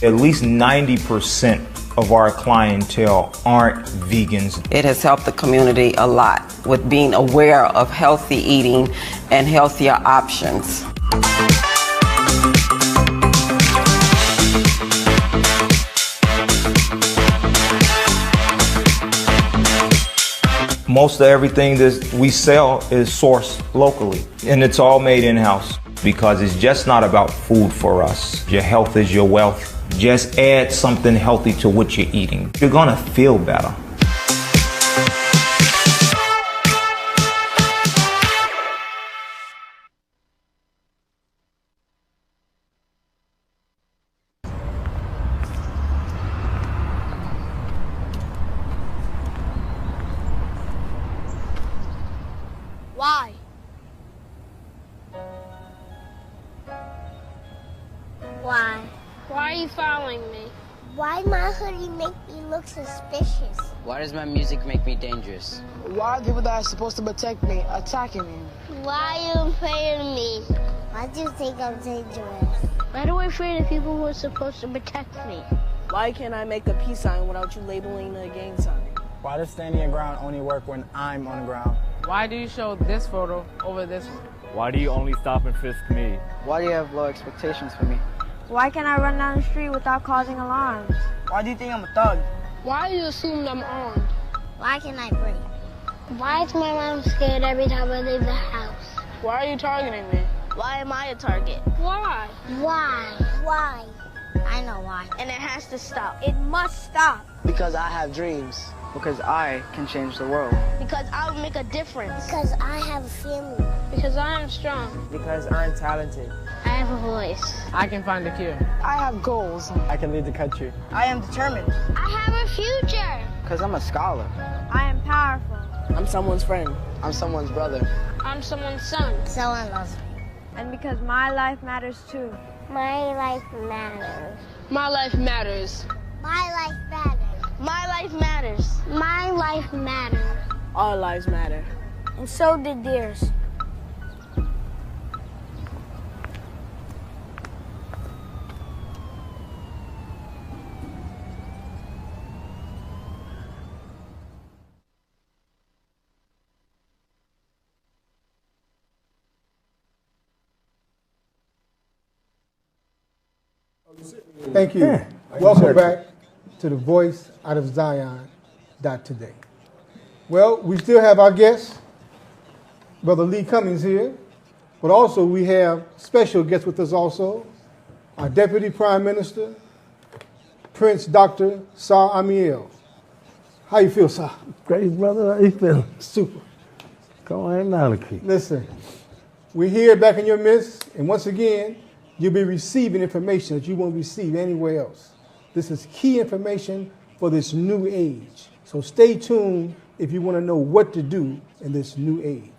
At least 90% of our clientele aren't vegans. It has helped the community a lot with being aware of healthy eating and healthier options. Most of everything that we sell is sourced locally, and it's all made in-house because it's just not about food for us. Your health is your wealth. Just add something healthy to what you're eating. You're gonna feel better. Why? Why? Why are you following me? Why my hoodie make me look suspicious? Why does my music make me dangerous? Why are people that are supposed to protect me attacking me? Why are you afraid of me? Why do you think I'm dangerous? Why do I afraid of people who are supposed to protect me? Why can't I make a peace sign without you labeling the gang sign? Why does standing your ground only work when I'm on the ground? Why do you show this photo over this one? Why do you only stop and frisk me? Why do you have low expectations for me? Why can't I run down the street without causing alarms? Why do you think I'm a thug? Why do you assume I'm armed? Why can I breathe? Why is my mom scared every time I leave the house? Why are you targeting me? Why am I a target? Why? Why? Why? I know why. And it has to stop. It must stop. Because I have dreams. Because I can change the world. Because I'll make a difference. Because I have a family. Because I am strong. Because I'm talented. I have a voice. I can find a cure. I have goals. I can lead the country. I am determined. I have a future. Because I'm a scholar. I am powerful. I'm someone's friend. I'm someone's brother. I'm someone's son. Someone loves me. And because my life matters too. My life matters. My life matters. My life matters. My life matters. My life matters. Our lives matter. And so did theirs. Thank you. Welcome back to the Voice Out of Zion today. Well, we still have our guest, Brother Lee Cummings here, but also we have special guests with us also, our Deputy Prime Minister, Prince Dr. Sar Amiel. How you feel, Sir? Great, brother. How you feeling? Super. Go ahead, Maliki. Listen, we're here back in your midst, and once again, you'll be receiving information that you won't receive anywhere else. This is key information for this new age. So stay tuned if you want to know what to do in this new age.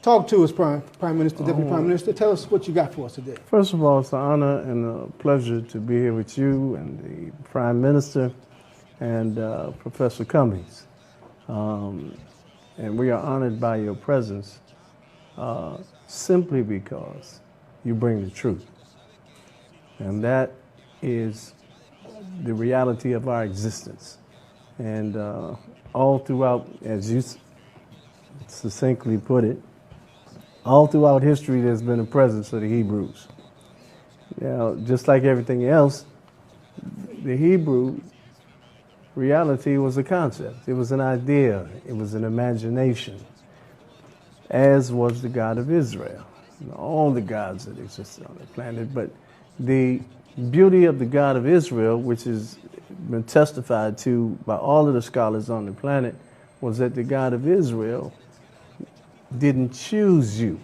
Talk to us, Prime Minister, Deputy Prime Minister. Tell us what you got for us today. First of all, it's an honor and a pleasure to be here with you and the Prime Minister and Professor Cummings. And we are honored by your presence simply because you bring the truth. And that is the reality of our existence. And all throughout, as you succinctly put it, all throughout history there's been a presence of the Hebrews. Now, just like everything else, the Hebrew reality was a concept. It was an idea. It was an imagination, as was the God of Israel. All the gods that existed on the planet. But the beauty of the God of Israel, which has been testified to by all of the scholars on the planet, was that the God of Israel didn't choose you.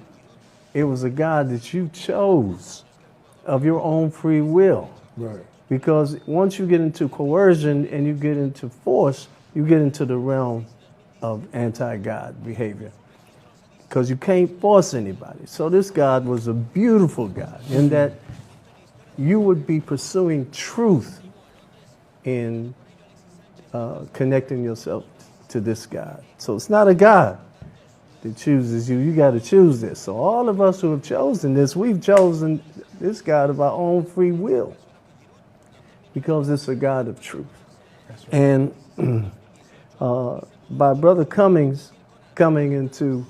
It was a God that you chose of your own free will. Right. Because once you get into coercion and you get into force, you get into the realm of anti-God behavior. Because you can't force anybody. So this God was a beautiful God in that you would be pursuing truth in connecting yourself to this God. So it's not a God that chooses you. You got to choose this. So all of us who have chosen this, we've chosen this God of our own free will because it's a God of truth. Right. And by Brother Cummings coming into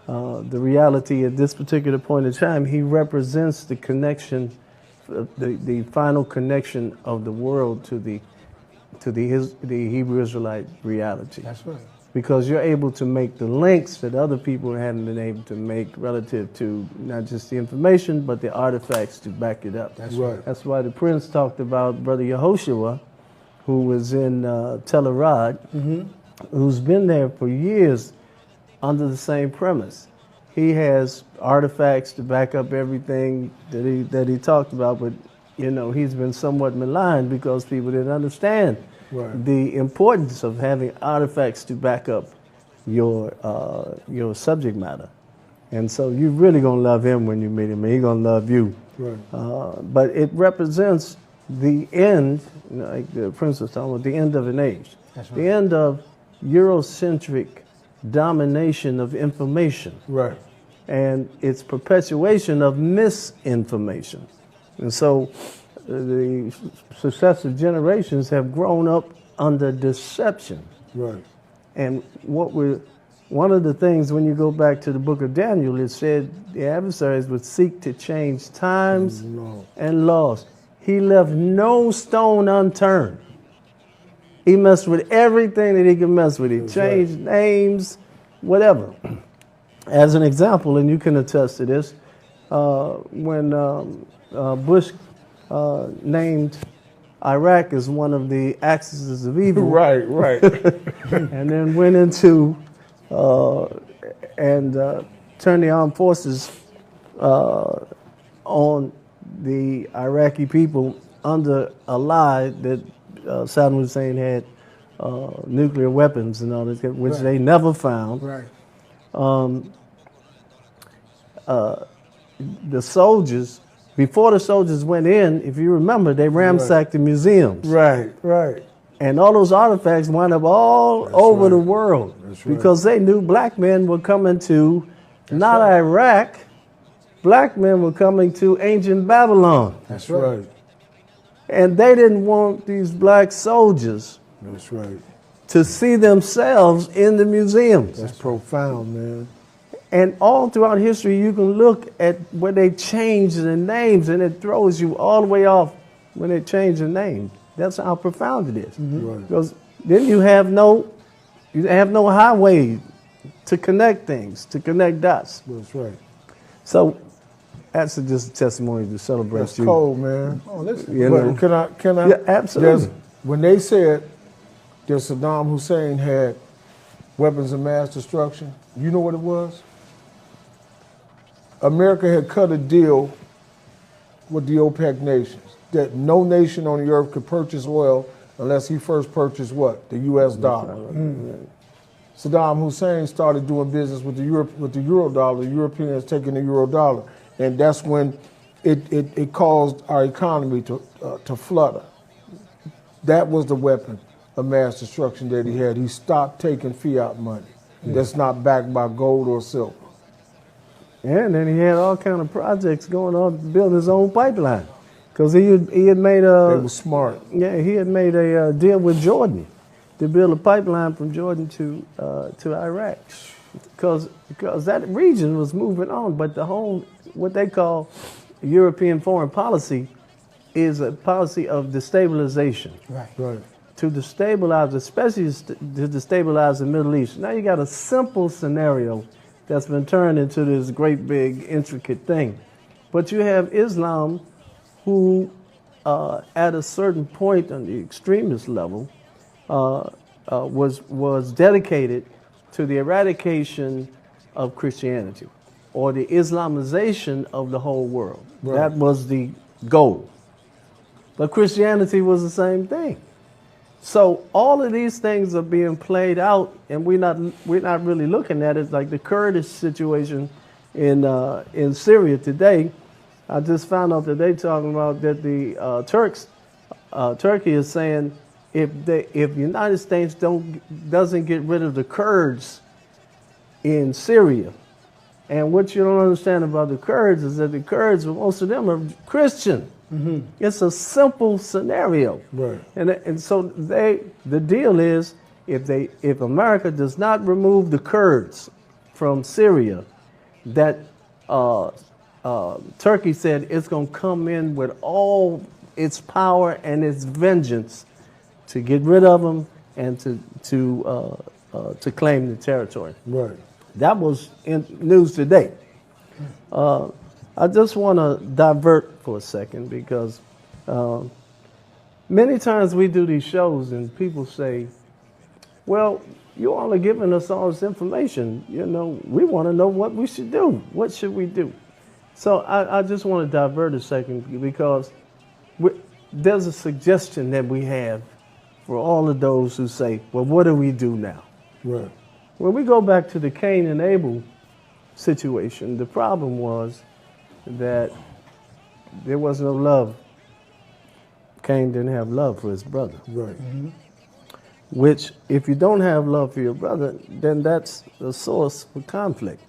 the reality at this particular point in time, he represents the connection, the final connection of the world to the Hebrew Israelite reality. That's right. Because you're able to make the links that other people hadn't been able to make relative to not just the information, but the artifacts to back it up. That's right. That's why the Prince talked about Brother Yehoshua, who was in Tel Arad, who's been there for years under the same premise. He has artifacts to back up everything that he talked about, but you know, he's been somewhat maligned because people didn't understand the importance of having artifacts to back up your subject matter. And so you're really gonna love him when you meet him, and he's gonna love you. Right. But it represents the end, you know, like the Prince was talking about, the end of an age. That's right. The end of Eurocentric domination of information. Right. And its perpetuation of misinformation. And so the successive generations have grown up under deception. Right. And one of the things when you go back to the book of Daniel, it said the adversaries would seek to change times and laws. He left no stone unturned. He messed with everything that he could mess with. He changed names, whatever. As an example, and you can attest to this, when Bush named Iraq as one of the axes of evil. Right. And then went into and turned the armed forces on the Iraqi people under a lie that Saddam Hussein had nuclear weapons and all this, which they never found. Right. The soldiers, before the soldiers went in, if you remember, they ransacked the museums. Right. And all those artifacts wound up all over the world because they knew black men were coming to not Iraq, black men were coming to ancient Babylon. That's right. And they didn't want these black soldiers to see themselves in the museums. That's profound, man. And all throughout history, you can look at where they changed the names, and it throws you all the way off when they change the name. That's how profound it is. Because then you have no highway to connect things, to connect dots. That's right. So that's just a testimony to celebrate That's you. cold, man. Oh, listen. You know? Can I? Yeah, absolutely. When they said that Saddam Hussein had weapons of mass destruction, you know what it was? America had cut a deal with the OPEC nations, that no nation on the earth could purchase oil unless he first purchased what? The U.S. dollar. Saddam Hussein started doing business with the euro dollar, the Europeans taking the euro dollar. And that's when it caused our economy to flutter. That was the weapon of mass destruction that he had. He stopped taking fiat money that's not backed by gold or silver. And then he had all kind of projects going on to build his own pipeline. Because he had made a... They were smart. Yeah, he had made a deal with Jordan to build a pipeline from Jordan to Iraq. Because that region was moving on. But the whole, what they call European foreign policy is a policy of destabilization. Right. To destabilize, especially to destabilize the Middle East. Now you got a simple scenario that's been turned into this great big intricate thing. But you have Islam who at a certain point on the extremist level was dedicated to the eradication of Christianity or the Islamization of the whole world. Right. That was the goal. But Christianity was the same thing. So all of these things are being played out, and we're not really looking at it like the Kurdish situation in Syria today. I just found out that they're talking about that the Turkey is saying if the United States doesn't get rid of the Kurds in Syria, and what you don't understand about the Kurds is that the Kurds, most of them are Christian. Mm-hmm. It's a simple scenario, right? And so the deal is if America does not remove the Kurds from Syria, that Turkey said it's going to come in with all its power and its vengeance to get rid of them and to claim the territory. Right. That was in news today. I just want to divert for a second because many times we do these shows and people say, well, you all are giving us all this information. You know, we want to know what we should do. What should we do? So I just want to divert a second because there's a suggestion that we have for all of those who say, well, what do we do now? Right. When we go back to the Cain and Abel situation, the problem was that there was no love. Cain didn't have love for his brother. Right. Mm-hmm. Which, if you don't have love for your brother, then that's the source for conflict,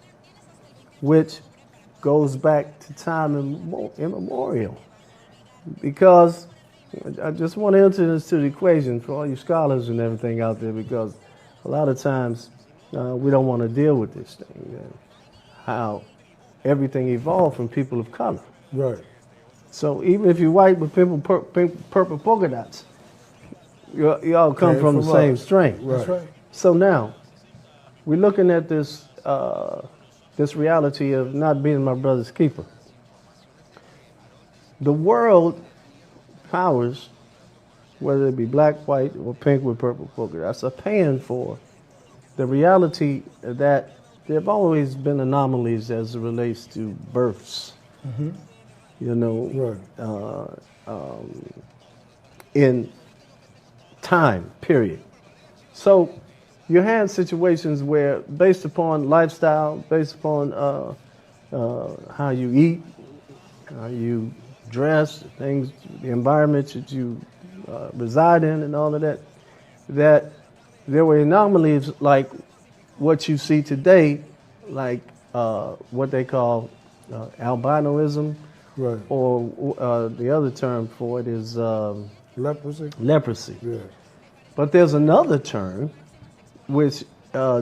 which goes back to time immemorial. Because I just want to enter this to the equation for all you scholars and everything out there, because a lot of times we don't want to deal with this thing, how everything evolved from people of color. Right. So even if you're white with purple polka dots, you all come from the same strain. Right. That's right. So now, we're looking at this this reality of not being my brother's keeper. The world powers, whether it be black, white, or pink with purple polka dots, are paying for the reality that there have always been anomalies as it relates to births. Mm-hmm. You know, right. In time, period. So you had situations where, based upon lifestyle, based upon how you eat, how you dress, things, the environment that you reside in and all of that, that there were anomalies like what you see today, like what they call albinoism, right. or the other term for it is leprosy. Leprosy. Yeah. But there's another term which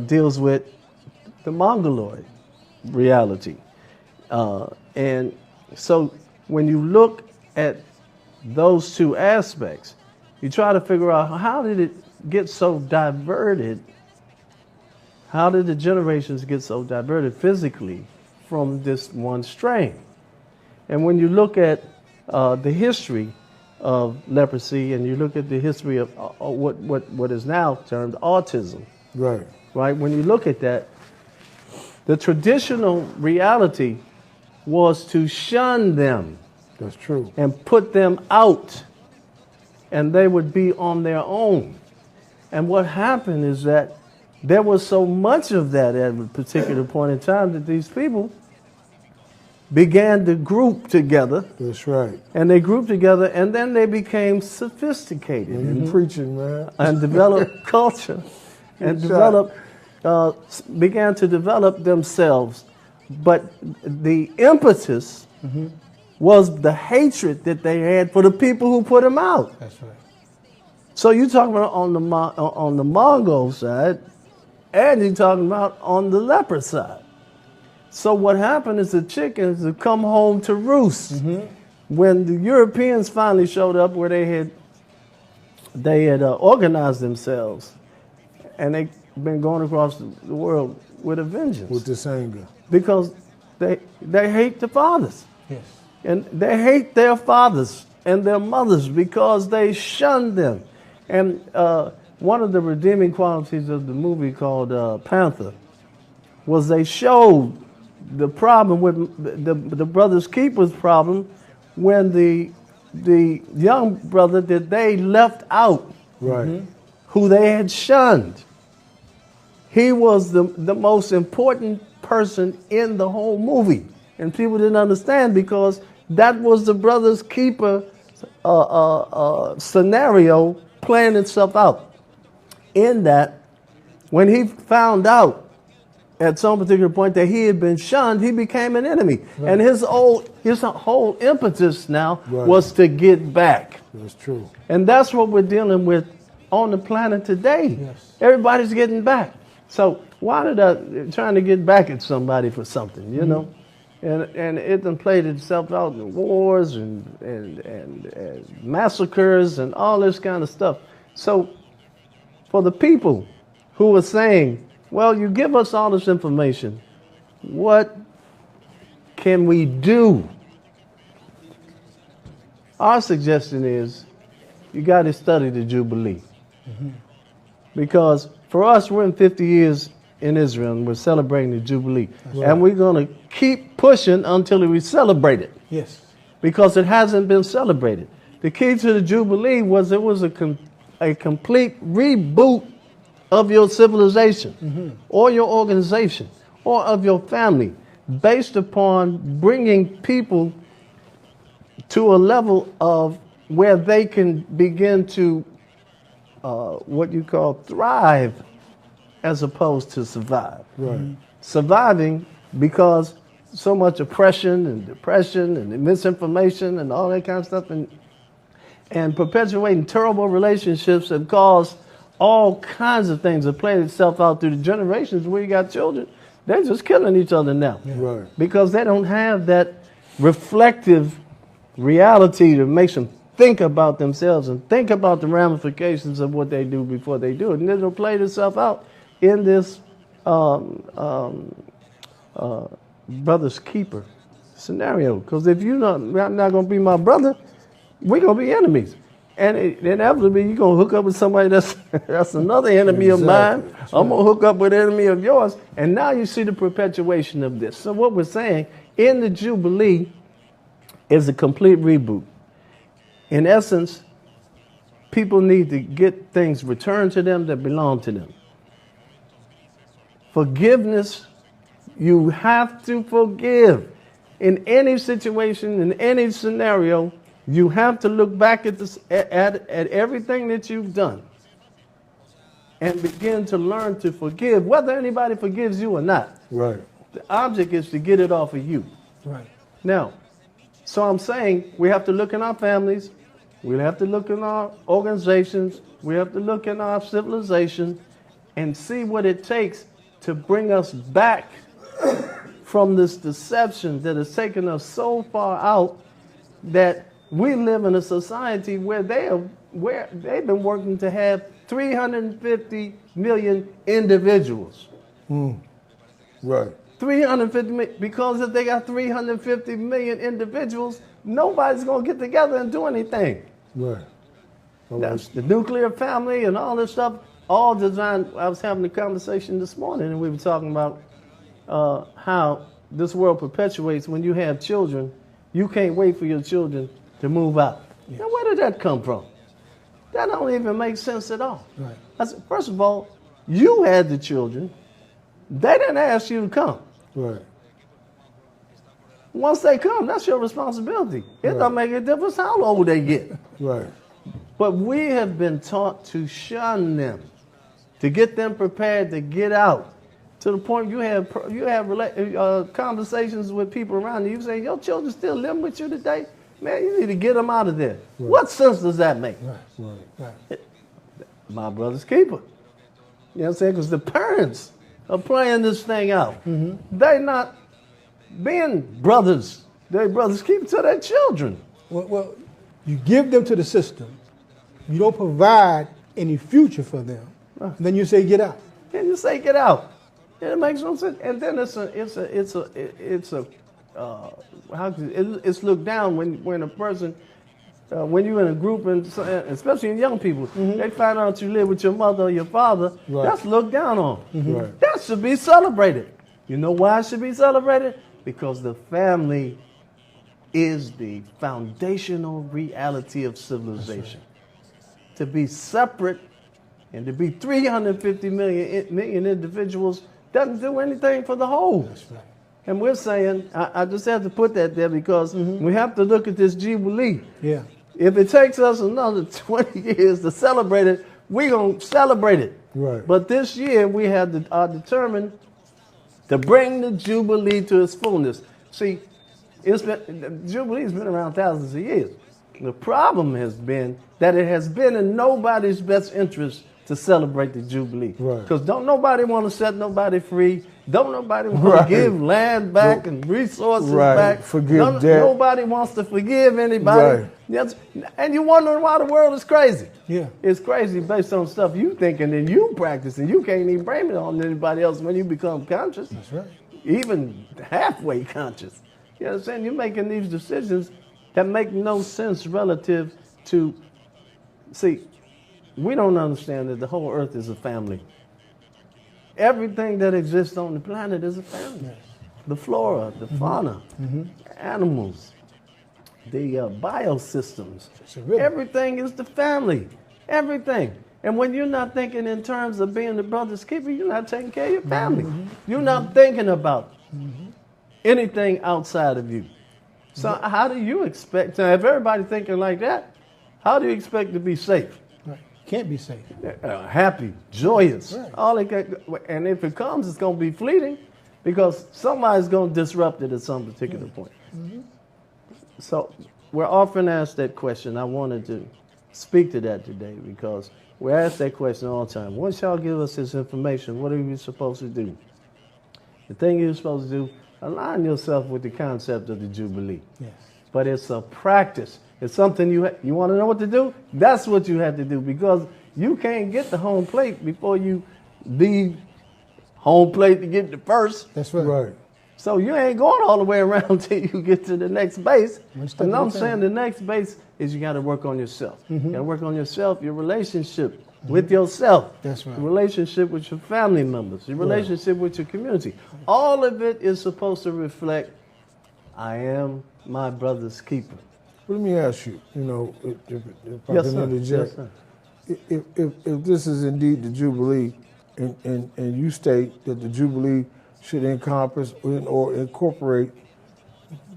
deals with the Mongoloid reality. And so when you look at those two aspects, you try to figure out how did it get so diverted? How did the generations get so diverted physically from this one strain? And when you look at the history of leprosy, and you look at the history of what is now termed autism, right? When you look at that, the traditional reality was to shun them. That's true. And put them out, and they would be on their own. And what happened is that there was so much of that at a particular point in time that these people began to group together. That's right. And they grouped together, and then they became sophisticated. And preaching, man. And developed culture. And began to develop themselves. But the impetus was the hatred that they had for the people who put them out. That's right. So you're talking about on the Mongol side, and you're talking about on the leper side. So what happened is the chickens had come home to roost. When the Europeans finally showed up, where they had organized themselves, and they've been going across the world with a vengeance. With this anger. Because they hate the fathers. Yes. And they hate their fathers and their mothers because they shunned them. And one of the redeeming qualities of the movie called Panther was they showed the problem with the brother's keeper's problem when the young brother that they left out, right, who they had shunned, he was the most important person in the whole movie. And people didn't understand because that was the brother's keeper scenario playing itself out. In that, when he found out at some particular point that he had been shunned, he became an enemy. Right. And his whole impetus now was to get back. That's true. And that's what we're dealing with on the planet today. Yes. Everybody's getting back. So why did I trying to get back at somebody for something, you know? And it done played itself out in wars and massacres and all this kind of stuff. So for the people who are saying, well, you give us all this information, what can we do? Our suggestion is you got to study the Jubilee. Because for us, we're in 50 years in Israel and we're celebrating the Jubilee. Right. And we're going to keep pushing until we celebrate it. Yes. Because it hasn't been celebrated. The key to the Jubilee was it was a complete reboot of your civilization or your organization or of your family based upon bringing people to a level of where they can begin to what you call thrive as opposed to survive. Right. Surviving because so much oppression and depression and misinformation and all that kind of stuff and perpetuating terrible relationships have caused all kinds of things that play itself out through the generations where you got children. They're just killing each other now. Yeah. Right. Because they don't have that reflective reality that makes them think about themselves and think about the ramifications of what they do before they do it. And it'll play itself out in this brother's keeper scenario. Because if you're not going to be my brother, we're going to be enemies. And inevitably, you're going to hook up with somebody that's another enemy of mine. Right. I'm going to hook up with an enemy of yours. And now you see the perpetuation of this. So what we're saying in the Jubilee is a complete reboot. In essence, people need to get things returned to them that belong to them. Forgiveness, you have to forgive. In any situation, in any scenario, you have to look back at everything that you've done and begin to learn to forgive, whether anybody forgives you or not. Right. The object is to get it off of you. Right. Now, so I'm saying we have to look in our families, we have to look in our organizations, we have to look in our civilization and see what it takes to bring us back from this deception that has taken us so far out that we live in a society where they've been working to have 350 million individuals. Right. 350 million, because if they got 350 million individuals, nobody's going to get together and do anything. Right. That's the nuclear family and all this stuff, all designed. I was having a conversation this morning and we were talking about how this world perpetuates when you have children. you can't wait for your children to move out. Now, where did that come from? That don't even make sense at all. Right. I said, first of all, you had the children. They didn't ask you to come. Right. Once they come, that's your responsibility. It don't make a difference how old they get. Right. But we have been taught to shun them, to get them prepared to get out. To the point you have conversations with people around you. You say, your children still living with you today? Man, you need to get them out of there. Right. What sense does that make? Right. My brother's keeper. You know what I'm saying? Because the parents are playing this thing out. They're not being brothers. They're brothers keeper to their children. Well, you give them to the system. You don't provide any future for them. And then you say, get out. And you say, get out. And it makes no sense. And then it's looked down when a person, when you're in a group, and especially in young people, they find out you live with your mother or your father. Right. That's looked down on. Right. That should be celebrated. You know why it should be celebrated? Because the family is the foundational reality of civilization. To be separate and to be 350 million individuals doesn't do anything for the whole. That's right. And we're saying, I just have to put that there because we have to look at this Jubilee. Yeah. If it takes us another 20 years to celebrate it, we're going to celebrate it. Right. But this year we are determined to bring the Jubilee to its fullness. See, the Jubilee's been around thousands of years. The problem has been that it has been in nobody's best interest to celebrate the Jubilee. Right. Because don't nobody want to set nobody free. Don't nobody want to give land back and resources back. Forgive debt. Nobody wants to forgive anybody. Right. Yes. And you wondering why the world is crazy. Yeah. It's crazy based on stuff you thinking and you practicing. You can't even blame it on anybody else when you become conscious. That's right. Even halfway conscious. You know what I'm saying? You're making these decisions that make no sense relative to, see, we don't understand that the whole earth is a family. Everything that exists on the planet is a family. The flora, the fauna, animals, the biosystems. Everything is the family. Everything. And when you're not thinking in terms of being the brother's keeper, you're not taking care of your family. You're not thinking about anything outside of you. So how do you expect, if everybody thinking like that, how do you expect to be safe? Right. Can't be safe. Happy, joyous. Right. All it can, and if it comes, it's going to be fleeting because somebody's going to disrupt it at some particular point. So we're often asked that question. I wanted to speak to that today because we're asked that question all the time. Once y'all give us this information, what are you supposed to do? The thing you're supposed to do, align yourself with the concept of the Jubilee. Yes. But it's a practice. It's something you want to know what to do? That's what you have to do because you can't get the home plate before you leave home plate to get the first. That's right. Right. So you ain't going all the way around until you get to the next base. And I'm saying the next base is you got to work on yourself. You got to work on yourself, your relationship with yourself. That's right. Your relationship with your family members, your relationship with your community. All of it is supposed to reflect, I am my brother's keeper. Let me ask you, if I Yes, can sir. interject. Yes, sir. If this is indeed the Jubilee, and you state that the Jubilee should encompass or incorporate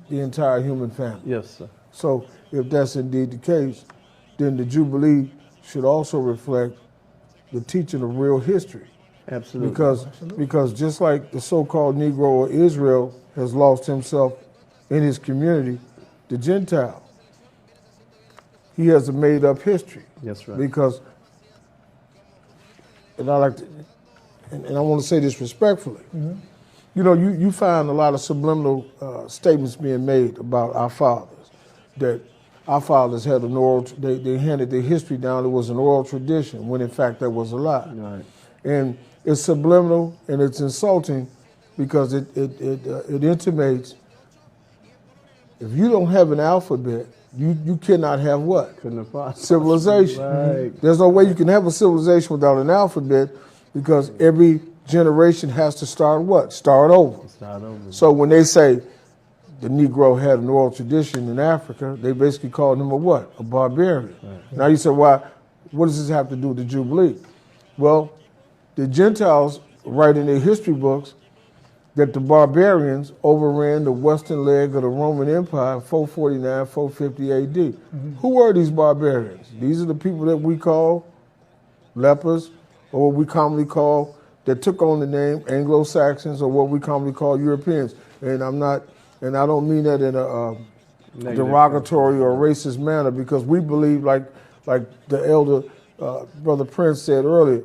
the entire human family. Yes, sir. So if that's indeed the case, then the Jubilee should also reflect the teaching of real history. Absolutely. Because just like the so-called Negro or Israel has lost himself in his community, the Gentile, he has a made-up history. That's right. Because, and I like to, and I want to say this respectfully. You find a lot of subliminal statements being made about our fathers, that our fathers had an oral, they handed their history down, it was an oral tradition, when in fact that was a lie. Right. And it's subliminal and it's insulting because it intimates if you don't have an alphabet, you cannot have what? Civilization. Right. There's no way you can have a civilization without an alphabet because every generation has to start what? Start over. Start over. So when they say the Negro had an oral tradition in Africa, they basically called him a what? A barbarian. Right. Now you say, why? What does this have to do with the Jubilee? Well, the Gentiles write in their history books that the barbarians overran the western leg of the Roman Empire in 449, 450 AD. Mm-hmm. Who were these barbarians? These are the people that we call lepers, or what we commonly call, that took on the name Anglo-Saxons, or what we commonly call Europeans. And I don't mean that in a derogatory or racist manner, because we believe, like the elder Brother Prince said earlier,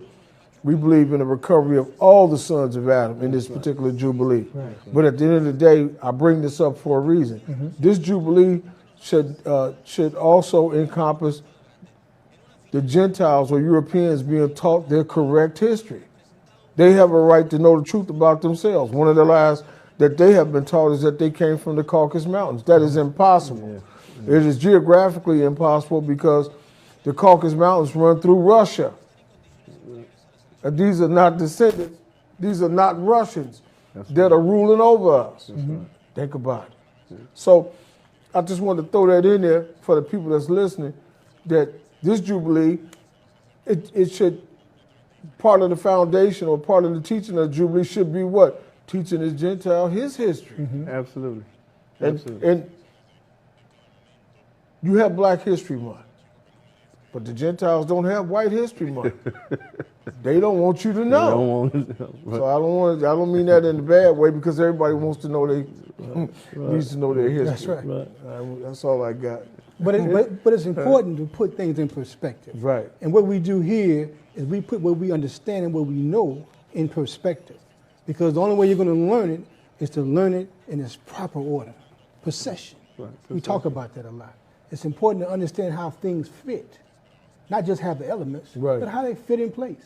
we believe in the recovery of all the sons of Adam in this particular Jubilee. Right. But at the end of the day, I bring this up for a reason. Mm-hmm. This Jubilee should also encompass the Gentiles or Europeans being taught their correct history. They have a right to know the truth about themselves. One of the lies that they have been taught is that they came from the Caucasus Mountains. That is impossible. Yeah. Yeah. It is geographically impossible because the Caucasus Mountains run through Russia. And these are not descendants. These are not Russians that are ruling over us. Mm-hmm. Think about it. So I just want to throw that in there for the people that's listening, that this Jubilee, it should, part of the foundation or part of the teaching of the Jubilee should be what? Teaching this Gentile his history. Mm-hmm. Absolutely. And you have Black History Month, but the Gentiles don't have White History Month. They don't want you to know. They don't want to know. Right. So I don't mean that in a bad way, because everybody wants to know needs to know their history. That's right. That's all I got. But it's important to put things in perspective. Right. And what we do here is we put what we understand and what we know in perspective. Because the only way you're going to learn it is to learn it in its proper order. Procession. Right. We talk about that a lot. It's important to understand how things fit. Not just have the elements, but how they fit in place.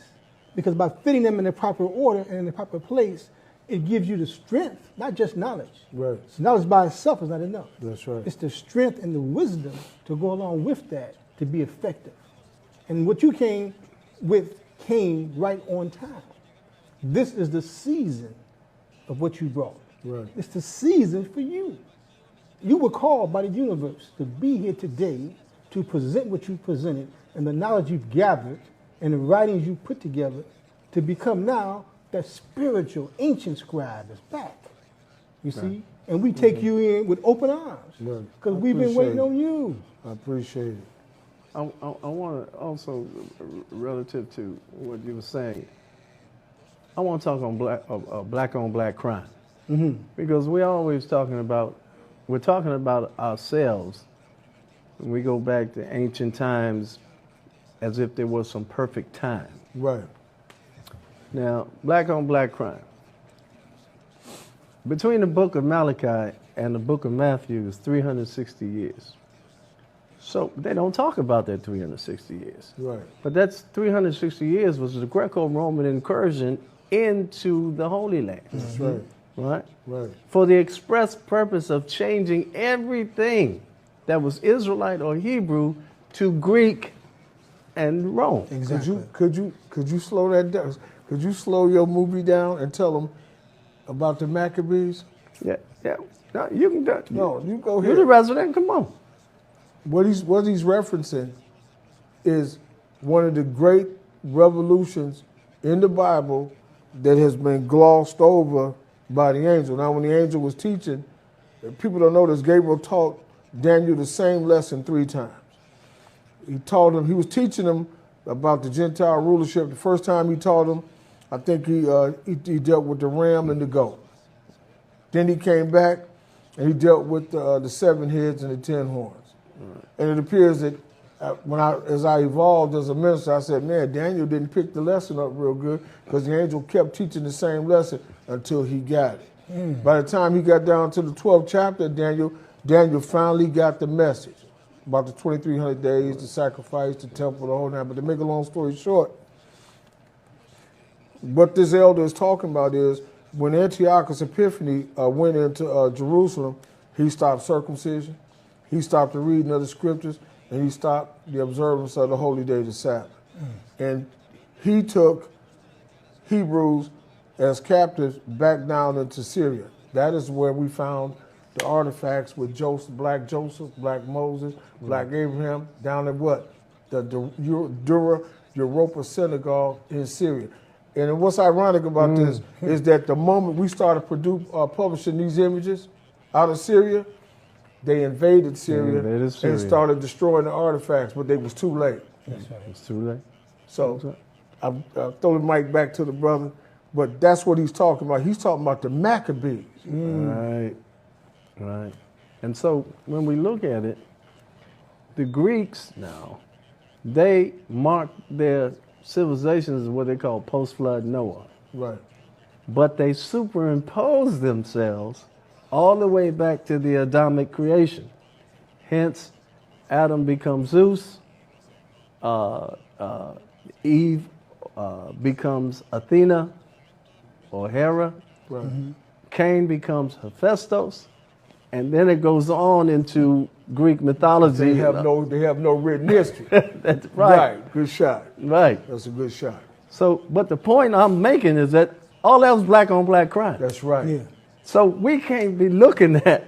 Because by fitting them in the proper order and in the proper place, it gives you the strength, not just knowledge. Right. So knowledge by itself is not enough. That's right. It's the strength and the wisdom to go along with that to be effective. And what you came with came right on time. This is the season of what you brought. Right. It's the season for you. You were called by the universe to be here today to present what you presented and the knowledge you've gathered and the writings you put together to become now that spiritual ancient scribe is back. You see? And we take you in with open arms because we've been waiting on you. I appreciate it. I want to also, relative to what you were saying, I want to talk on black on black crime. Mm-hmm. Because we're talking about ourselves. When we go back to ancient times as if there was some perfect time. Right. Now, black on black crime. Between the book of Malachi and the book of Matthew is 360 years. So they don't talk about that 360 years. Right. But that's 360 years was the Greco-Roman incursion into the Holy Land. That's right. Right? Right. For the express purpose of changing everything that was Israelite or Hebrew to Greek and Rome. Exactly. Could you slow that down? Could you slow your movie down and tell them about the Maccabees? Yeah. No, you can do it. No, you go ahead. You're the resident. Come on. What he's referencing is one of the great revolutions in the Bible that has been glossed over by the angel. Now, when the angel was teaching, people don't know this, Gabriel taught Daniel the same lesson 3 times. He was teaching him about the Gentile rulership. The first time he taught him, I think he dealt with the ram and the goat. Then he came back and he dealt with the 7 heads and the 10 horns. Right. And it appears that as I evolved as a minister, I said, man, Daniel didn't pick the lesson up real good because the angel kept teaching the same lesson until he got it. By the time he got down to the 12th chapter of Daniel finally got the message about the 2,300 days, the sacrifice, the temple, the whole nine. But to make a long story short, what this elder is talking about is when Antiochus Epiphanes went into Jerusalem, he stopped circumcision, he stopped the reading of the scriptures, and he stopped the observance of the holy day, the Sabbath. And he took Hebrews as captives back down into Syria. That is where we found the artifacts with Black Joseph, Black Moses, Black Abraham, down at what? The Dura Europa Synagogue in Syria. And what's ironic about this is that the moment we started publishing these images out of Syria, they invaded Syria and started destroying the artifacts, but they was too late. That's right. It's too late. So I throw the mic back to the brother, but that's what he's talking about. He's talking about the Maccabees. Right. And so when we look at it, the Greeks now, they mark their civilizations as what they call post-flood Noah. Right. But they superimpose themselves all the way back to the Adamic creation. Hence, Adam becomes Zeus, Eve becomes Athena or Hera, Right. Cain becomes Hephaestus, and then it goes on into Greek mythology. They have no written history. That's right. Good shot. Right. That's a good shot. So, but the point I'm making is that all that was black on black crime. That's right. Yeah. So we can't be looking at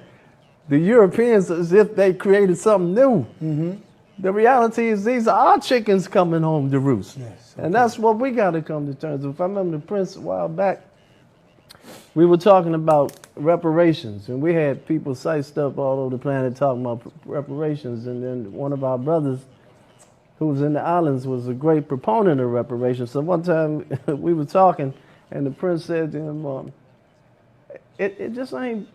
the Europeans as if they created something new. Mm-hmm. The reality is these are our chickens coming home to roost. Yes, And that's what we got to come to terms with. If I remember the Prince a while back, we were talking about reparations, and we had people cite stuff all over the planet talking about reparations, and then one of our brothers who was in the islands was a great proponent of reparations. So one time we were talking, and the Prince said to him, it just ain't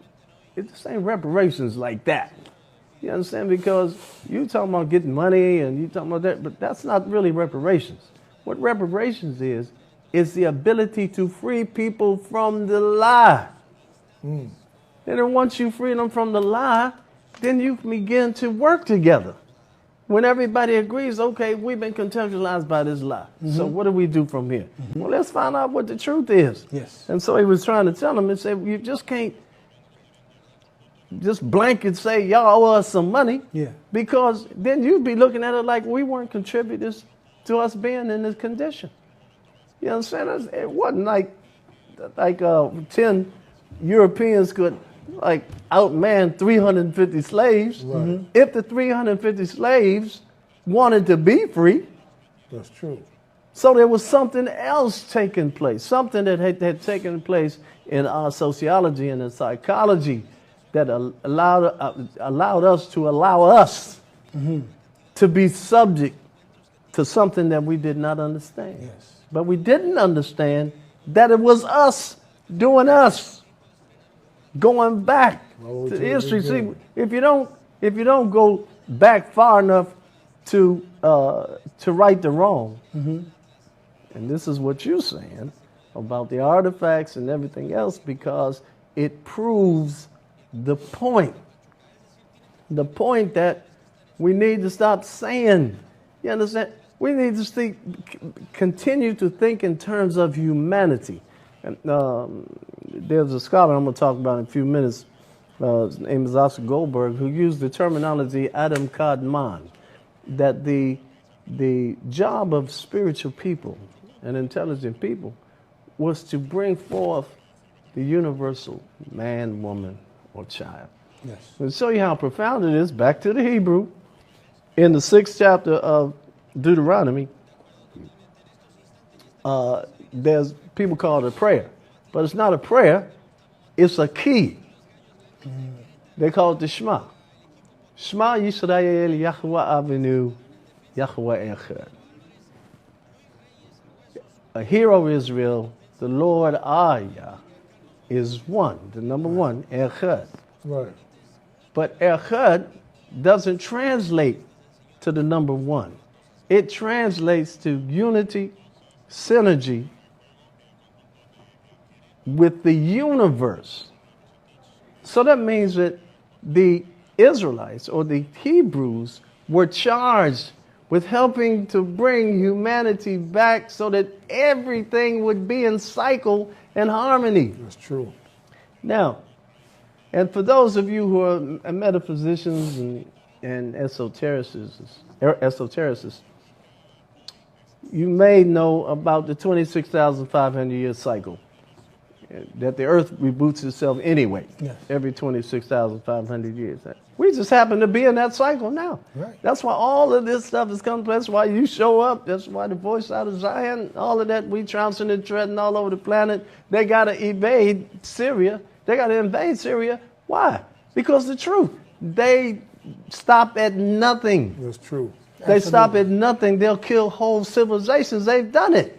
reparations like that. You understand? Because you talking about getting money and you talking about that, but that's not really reparations. What reparations is the ability to free people from the lie. And then once you free them from the lie, then you can begin to work together. When everybody agrees, okay, we've been contextualized by this lie. So what do we do from here? Well, let's find out what the truth is. Yes. And so he was trying to tell them and say, you just can't just blanket say y'all owe us some money. Yeah. Because then you'd be looking at it like we weren't contributors to us being in this condition. You understand? It wasn't like 10 Europeans could outman 350 slaves. Right. If the 350 slaves wanted to be free. That's true. So there was something else taking place, something that had taken place in our sociology and in psychology that allowed us to allow us to be subject to something that we did not understand. Yes. But we didn't understand that it was us doing us, going back to the history. See, if you don't go back far enough to right the wrong, and this is what you're saying about the artifacts and everything else, because it proves the point that we need to stop saying. You understand? We need to continue to think in terms of humanity. And there's a scholar I'm going to talk about in a few minutes. His name is Oscar Goldberg, who used the terminology Adam Kadman, that the job of spiritual people and intelligent people was to bring forth the universal man, woman, or child. Yes. To show you how profound it is, back to the Hebrew, in the 6th chapter of Deuteronomy, there's people call it a prayer, but it's not a prayer, it's a key. They call it the Shema. Shema Yisrael Yahweh Avinu Yahweh Echad. Hear, O Israel, the Lord our Yah is one, the number one, Echad. Right. But Echad doesn't translate to the number one. It translates to unity, synergy with the universe. So that means that the Israelites or the Hebrews were charged with helping to bring humanity back so that everything would be in cycle and harmony. That's true. Now, and for those of you who are metaphysicians and esotericists, you may know about the 26,500 year cycle that the earth reboots itself anyway, Yes. every 26,500 years. We just happen to be in that cycle now. Right. That's why all of this stuff is coming. That's why you show up. That's why the voice out of Zion, all of that, we trouncing and treading all over the planet. They got to evade Syria. They got to invade Syria. Why? Because the truth. They stop at nothing. That's true. They stop at nothing. They'll kill whole civilizations. They've done it.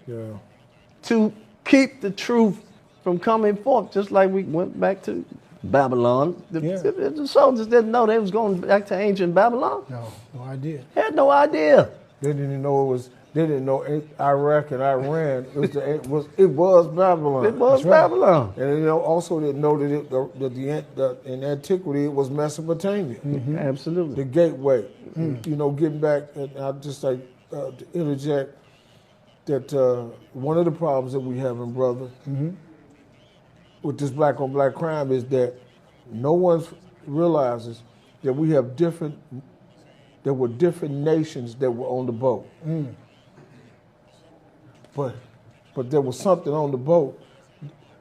Yeah. To keep the truth from coming forth, just like we went back to Babylon. The soldiers didn't know they was going back to ancient Babylon. No idea. They had no idea. They didn't know it was. They didn't know Iraq and Iran. It was Babylon. It was Babylon. And they also didn't know that in antiquity it was Mesopotamia. Mm-hmm. Absolutely. The gateway. You know, getting back, and I'd just like to interject that one of the problems that we have, brother, with this black on black crime is that no one realizes that we have there were different nations that were on the boat. But there was something on the boat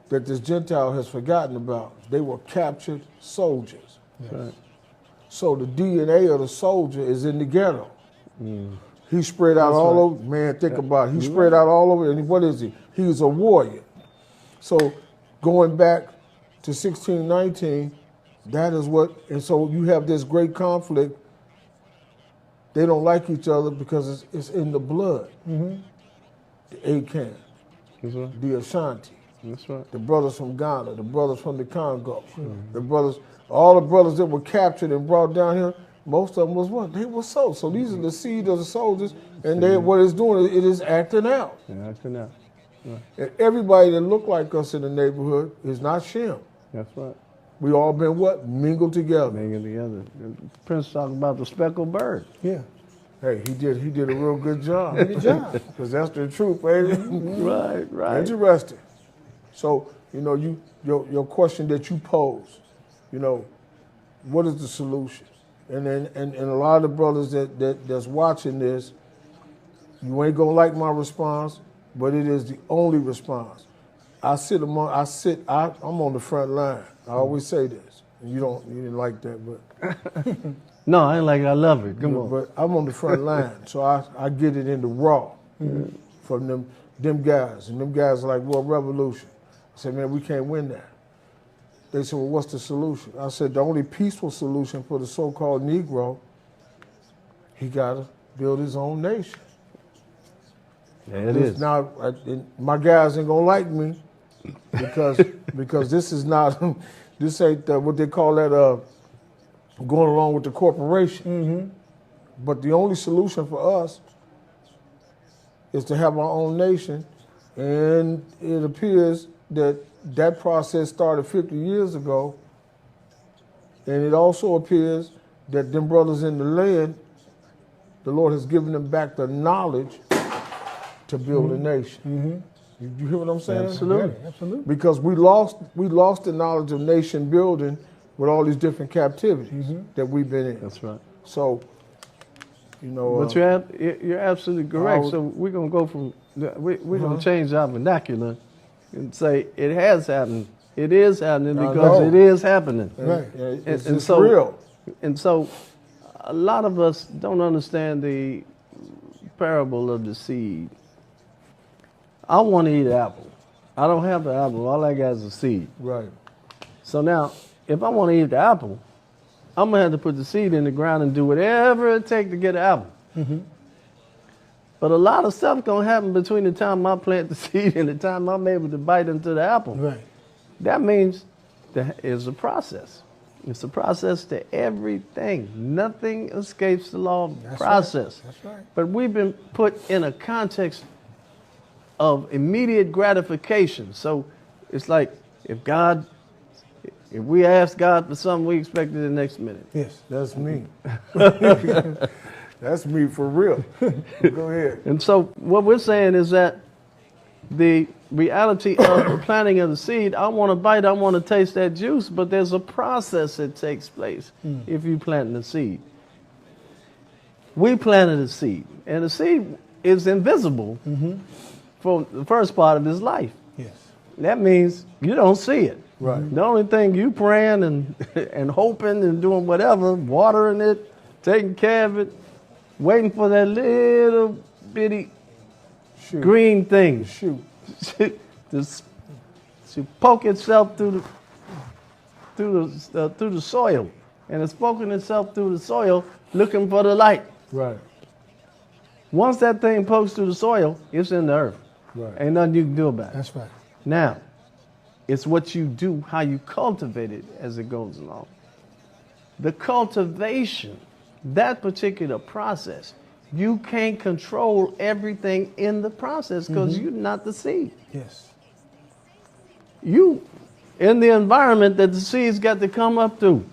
that this Gentile has forgotten about. They were captured soldiers. Right. So the DNA of the soldier is in the ghetto. He spread out all over. Man, think about it. He spread out all over. And what is he? He's a warrior. So going back to 1619, that is what, and so you have this great conflict. They don't like each other because it's in the blood. The Akan, the Ashanti, the brothers from Ghana, the brothers from the Congo, the brothers, all the brothers that were captured and brought down here, most of them was what? They were soldiers. So these are the seed of the soldiers, and what it's doing, it is acting out. Acting out. Right. And everybody that look like us in the neighborhood is not Shem. That's right. We all been what? Mingled together. Mingled together. Prince talking about the speckled bird. Yeah. Hey, he did a real good job. Good job. Because that's the truth, baby. Right. Interesting. So, you know, your question that you pose, you know, what is the solution? And a lot of the brothers that's watching this, you ain't gonna like my response, but it is the only response. I'm on the front line. I always say this. And you didn't like that, but no, I ain't like it. I love it. Come on. But I'm on the front line, so I get it in the raw from them guys. And them guys are like, well, revolution. I said, man, we can't win that. They said, well, what's the solution? I said, the only peaceful solution for the so-called Negro, he got to build his own nation. Yeah, it is. Now, my guys ain't going to like me because this is not, this ain't what they call that, going along with the corporation. But the only solution for us is to have our own nation, and it appears that process started 50 years ago, and it also appears that them brothers in the land, the Lord has given them back the knowledge to build a nation. You hear what I'm saying? Absolutely. Because we lost the knowledge of nation building with all these different captivities that we've been in. That's right. So, you know. But you're absolutely correct. So we're going to go from, we're going to change our vernacular and say it has happened. It is happening because it is happening. Right. It's so, real. And so a lot of us don't understand the parable of the seed. I want to eat an apple. I don't have the apple. All I got is a seed. Right. So now, if I want to eat the apple, I'm going to have to put the seed in the ground and do whatever it takes to get an apple. But a lot of stuff going to happen between the time I plant the seed and the time I'm able to bite into the apple. Right. That means there is a process. It's a process to everything. Nothing escapes the law of process. Right. That's right. But we've been put in a context of immediate gratification. So it's like if we ask God for something, we expect it the next minute. Yes, that's me. That's me for real. Go ahead. And so what we're saying is that the reality of the planting of the seed, I want to bite, I want to taste that juice, but there's a process that takes place if you plant the seed. We planted a seed, and the seed is invisible for the first part of his life. Yes. that means you don't see it. Right. The only thing you praying and and hoping and doing whatever, watering it, taking care of it, waiting for that little bitty green thing to poke itself through the soil, and it's poking itself through the soil looking for the light. Right. Once that thing pokes through the soil, it's in the earth. Right. Ain't nothing you can do about it. That's right. Now, it's what you do, how you cultivate it as it goes along. The cultivation, that particular process, you can't control everything in the process because you're not the seed. Yes. You in the environment that the seeds got to come up through.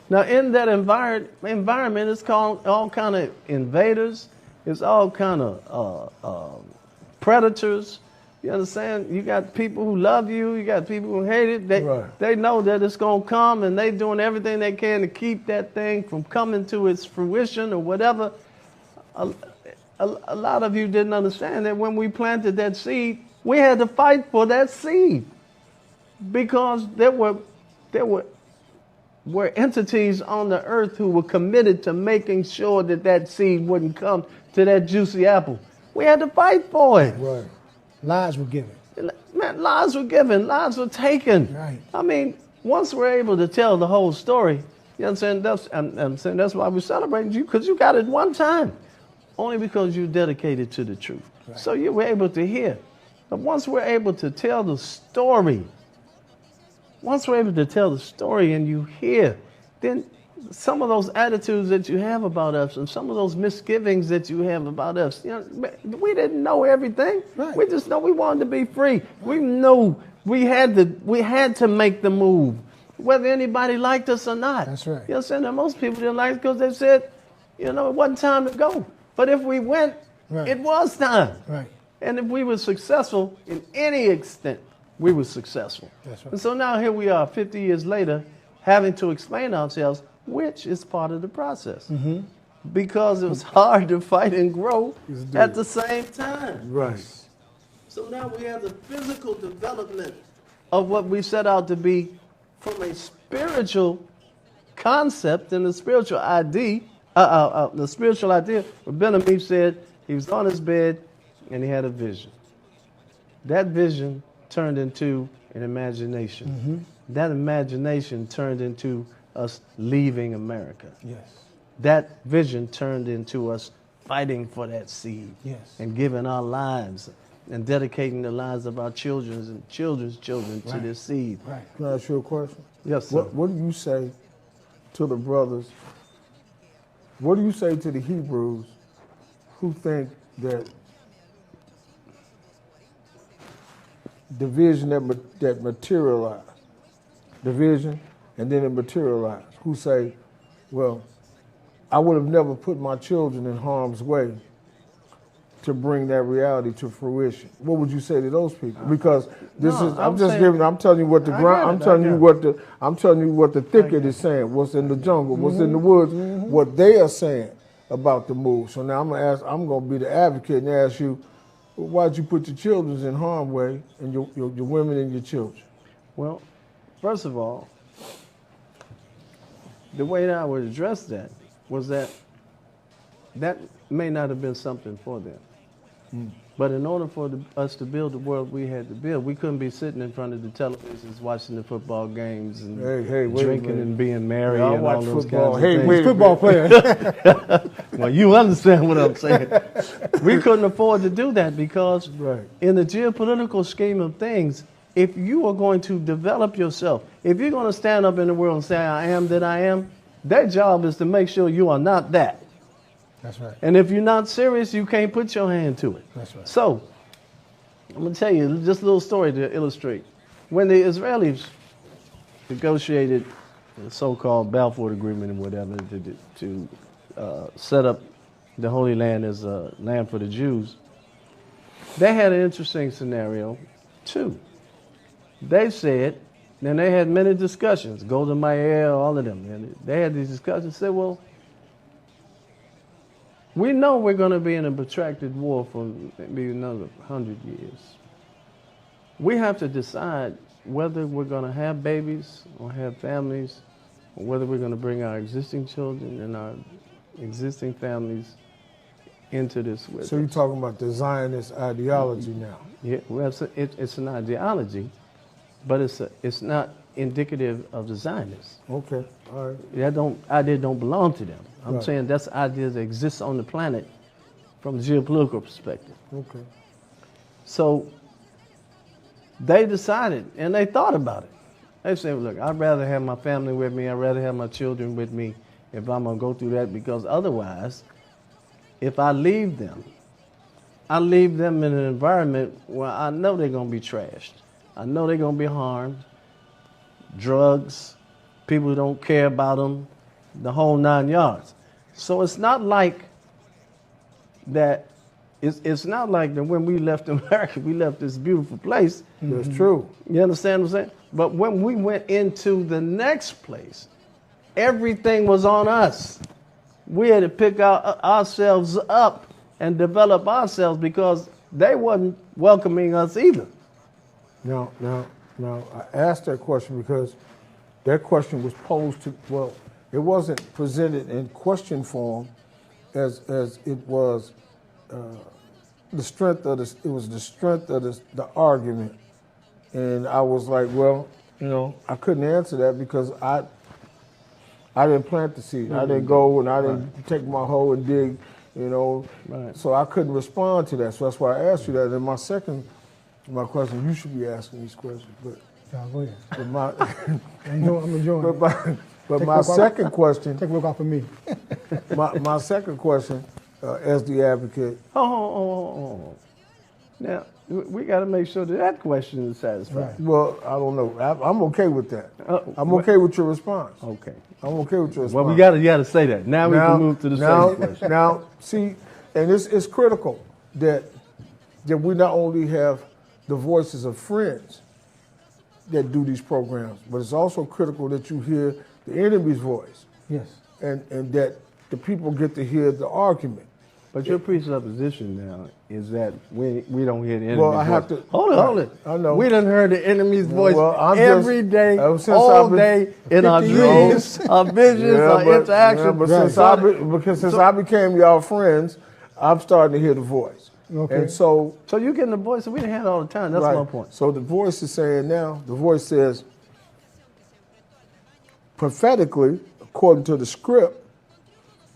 Now, in that environment, it's called all kind of invaders. It's all kind of predators. You understand? You got people who love you. You got people who hate it. They know that it's going to come, and they doing everything they can to keep that thing from coming to its fruition or whatever. A lot of you didn't understand that when we planted that seed, we had to fight for that seed because there were entities on the earth who were committed to making sure that that seed wouldn't come to that juicy apple. We had to fight for it. Right. Lives were given. Man, lives were given, lives were taken. Right. I mean, once we're able to tell the whole story, you know what I'm saying? I'm saying that's why we're celebrating you, because you got it one time. Only because you dedicated to the truth. Right. So you were able to hear. But once we're able to tell the story, and you hear, then some of those attitudes that you have about us and some of those misgivings that you have about us, you know, we didn't know everything. Right. We just know we wanted to be free. We knew we had to make the move, whether anybody liked us or not. That's right. You know what I'm saying? And most people didn't like us because they said, you know, it wasn't time to go. But if we went, it was time. Right. And if we were successful in any extent, we were successful. That's right. And so now here we are 50 years later having to explain ourselves, which is part of the process. Because it was hard to fight and grow at the same time. Right. So now we have the physical development of what we set out to be from a spiritual concept and the spiritual idea. The spiritual idea. Ben said he was on his bed and he had a vision. That vision turned into an imagination. That imagination turned into us leaving America. Yes. That vision turned into us fighting for that seed. Yes. And giving our lives and dedicating the lives of our children and children's children to this seed. Right. Can I ask you a question? Yes, sir. What do you say to the brothers? What do you say to the Hebrews who think that the vision that materialized, the vision, and then it materialized, who say, well, I would have never put my children in harm's way to bring that reality to fruition? What would you say to those people? Because I'm telling you what the ground, I'm telling you what the thicket is saying, what's in the jungle, what's in the woods, what they are saying about the move. So now I'm gonna be the advocate and ask you, why'd you put your children in harm's way and your women and your children? Well, first of all, the way that I would address that was that may not have been something for them. But in order for us to build the world we had to build, we couldn't be sitting in front of the televisions watching the football games and drinking and being merry and all those kinds of things. Football player. Well, you understand what I'm saying. We couldn't afford to do that because in the geopolitical scheme of things, if you are going to develop yourself, if you're going to stand up in the world and say, I am that I am, their job is to make sure you are not that. That's right. And if you're not serious, you can't put your hand to it. That's right. So, I'm going to tell you just a little story to illustrate. When the Israelis negotiated the so-called Balfour Agreement and whatever to set up the Holy Land as a land for the Jews, they had an interesting scenario, too. They said, and they had many discussions, Golda Meir, all of them, and they had these discussions, said, well, we know we're going to be in a protracted war for maybe another 100 years. we have to decide whether we're going to have babies or have families, or whether we're going to bring our existing children and our existing families into this with So you're us. talking about the Zionist ideology now? Yeah, well, it's an ideology, but it's not indicative of the Zionists. Okay, all right. That idea don't belong to them. I'm Right. saying that's ideas that exist on the planet from a geopolitical perspective. Okay. So they decided, and they thought about it. They said, look, I'd rather have my family with me. I'd rather have my children with me if I'm going to go through that, because otherwise, if I leave them in an environment where I know they're going to be trashed. I know they're going to be harmed. Drugs, people who don't care about them, the whole 9 yards. So it's not like that. It's not like that when we left America, we left this beautiful place. That's true. You understand what I'm saying? But when we went into the next place, everything was on us. We had to pick ourselves up and develop ourselves because they wasn't welcoming us either. Now, I asked that question because that question was posed to, well, it wasn't presented in question form as it was the strength of this, it was the strength of the argument. And I was like, well, I couldn't answer that because I didn't plant the seed. I didn't go and I didn't take my hoe and dig, Right. So I couldn't respond to that. So that's why I asked you that. And my question, you should be asking these questions, but Go ahead. I'm enjoying it. But my second question, Take a look off of me. my second question, as the advocate. Oh. Now, we got to make sure that question is satisfied. Right. Well, I don't know. I'm okay with that. I'm okay with your response. Okay. I'm okay with your response. Well, you got to say that. Now we can move to the second question. Now, see, and it's critical that we not only have the voices of friends that do these programs, but it's also critical that you hear the enemy's voice. Yes. And that the people get to hear the argument. But your presupposition now is that we don't hear the enemy's Well, I have voice. to Hold it. I know. We done heard the enemy's voice I'm every day, all day, in our 50 dreams, our visions, our interactions. Yeah, but since I became y'all friends, I'm starting to hear the voice. Okay. And so you're getting the voice that we didn't have all the time. That's right. my point. So the voice is saying now, the voice says, prophetically, according to the script,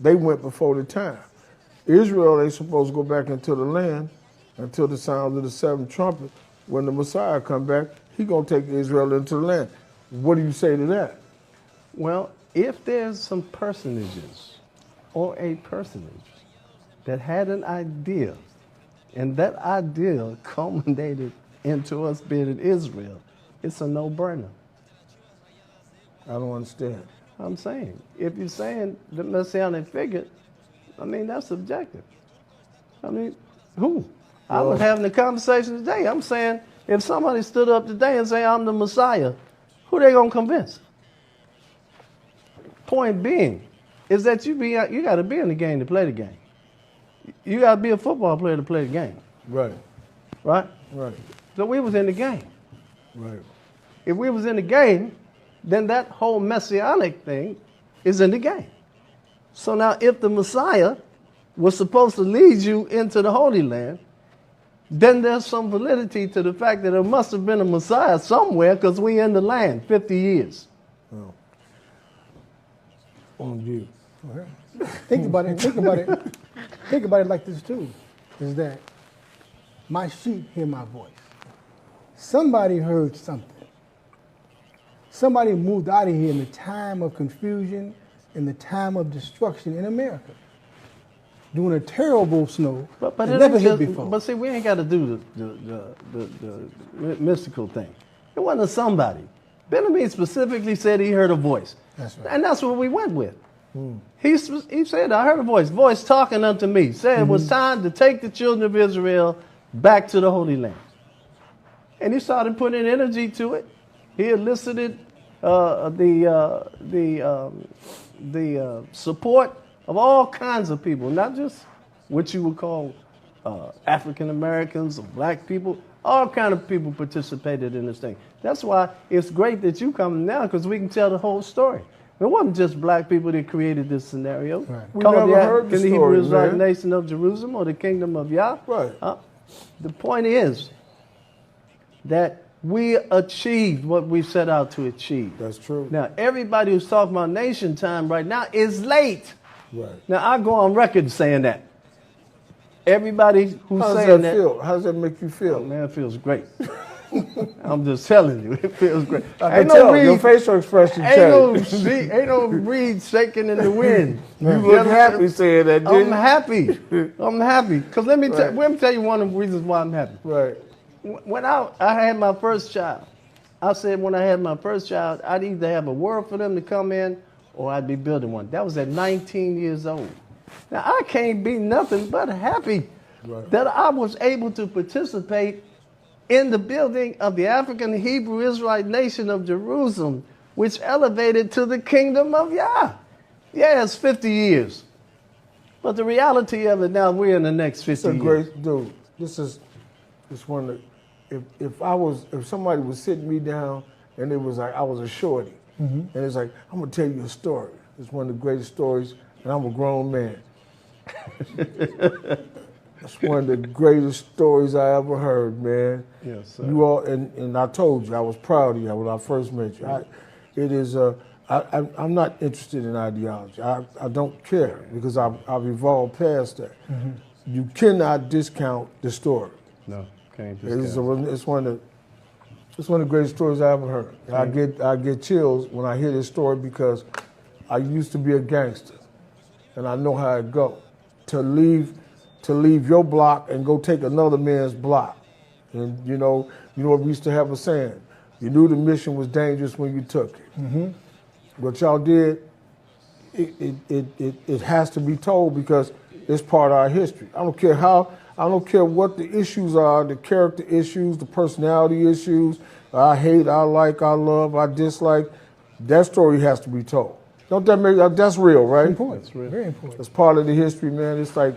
they went before the time. Israel ain't supposed to go back into the land until the sound of the seventh trumpet. When the Messiah come back, he gonna take Israel into the land. What do you say to that? Well, if there's some personages or a personage that had an idea, and that idea culminated into us being in Israel, it's a no-brainer. I don't understand. I'm saying, if you're saying the messianic figure, I mean, that's subjective. I mean, who? I was having a conversation today. I'm saying, if somebody stood up today and say, I'm the Messiah, who they going to convince? Point being is that you got to be in the game to play the game. You got to be a football player to play the game. Right. Right? Right. So we was in the game. Right. If we was in the game, then that whole messianic thing is in the game. So now if the Messiah was supposed to lead you into the Holy Land, then there's some validity to the fact that there must have been a Messiah somewhere because we in the land 50 years. Oh. On you. Think about it. Think about it like this too, is that my sheep hear my voice. Somebody heard something. Somebody moved out of here in the time of confusion, in the time of destruction in America. Doing a terrible snow But that it never ain't hit just, before. But see, we ain't got to do the mystical thing. It wasn't a somebody. Ben-Ami specifically said he heard a voice. That's right. And that's what we went with. He said, I heard a voice talking unto me. Said it was time to take the children of Israel back to the Holy Land. And he started putting energy to it. He elicited the support of all kinds of people, not just what you would call African Americans or black people, All kind of people participated in this thing. That's why it's great that you come now, because we can tell the whole story. It wasn't just black people that created this scenario. Right. We never heard the story, Hebrew Israelite man. nation of Jerusalem or the kingdom of Yah. Right. The point is that we achieved what we set out to achieve. That's true. Now, everybody who's talking about nation time right now is late. Right. Now, I go on record saying that. Everybody who's How does saying that that. feel? How does that make you feel? Oh, man, it feels great. I'm just telling you, it feels great. I can tell. Your facial expression changed. Ain't no reed shaking in the wind. You look happy saying that, didn't I'm happy. I'm happy. Because let me tell you one of the reasons why I'm happy. Right. When I had my first child, I said when I had my first child, I'd either have a world for them to come in or I'd be building one. That was at 19 years old. Now, I can't be nothing but happy that I was able to participate in the building of the African Hebrew Israelite nation of Jerusalem, which elevated to the kingdom of Yah. Yeah, it's 50 years. But the reality of it now, we're in the next 50 years. It's a great dude. This is one of the, if somebody was sitting me down and it was like I was a shorty, and it's like, I'm gonna tell you a story. It's one of the greatest stories, and I'm a grown man. It's one of the greatest stories I ever heard, man. Yes, sir. You all, and I told you, I was proud of you when I first met you. I'm not interested in ideology. I don't care because I've evolved past that. You cannot discount the story. No, can't discount. It's one of the greatest stories I ever heard. I get chills when I hear this story because I used to be a gangster, and I know how it go. To leave your block and go take another man's block. And you know we used to have a saying, you knew the mission was dangerous when you took it. What y'all did, it has to be told because it's part of our history. I don't care what the issues are, the character issues, the personality issues, I hate, I like, I love, I dislike, that story has to be told. Don't that make that's real, right? Important. That's real. Very important. It's part of the history, man. It's like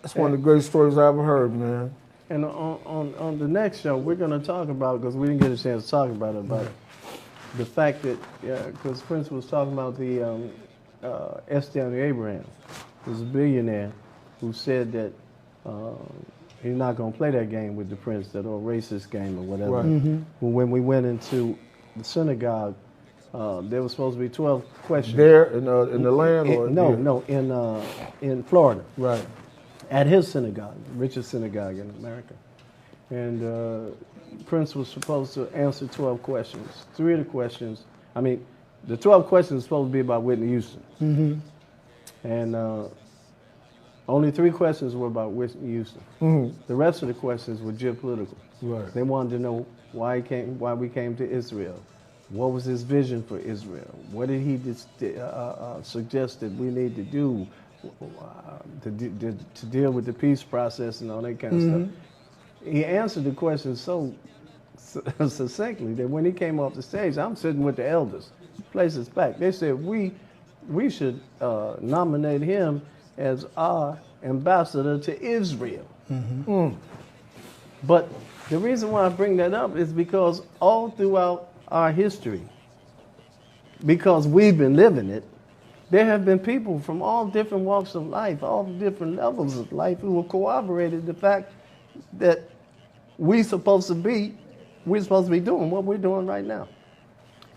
that's one of the greatest stories I ever heard, man. And on the next show, we're going to talk about, because we didn't get a chance to talk about it, about the fact that, because Prince was talking about the S. Daniel Abraham, who's a billionaire, who said that he's not going to play that game with the Prince, that old racist game or whatever. Right. When we went into the synagogue, there was supposed to be 12 questions. There in the land, or in Florida. Right. At his synagogue, the richest synagogue in America. And Prince was supposed to answer 12 questions. 3 of the questions, the 12 questions were supposed to be about Whitney Houston. And only 3 questions were about Whitney Houston. The rest of the questions were geopolitical. Right. They wanted to know why we came to Israel. What was his vision for Israel? What did he suggest that we need to do to deal with the peace process and all that kind of stuff? He answered the question so succinctly that when he came off the stage, I'm sitting with the elders, places back. They said we should nominate him as our ambassador to Israel. But the reason why I bring that up is because all throughout our history, because we've been living it, there have been people from all different walks of life, all different levels of life, who have corroborated the fact that we're supposed to be doing what we're doing right now.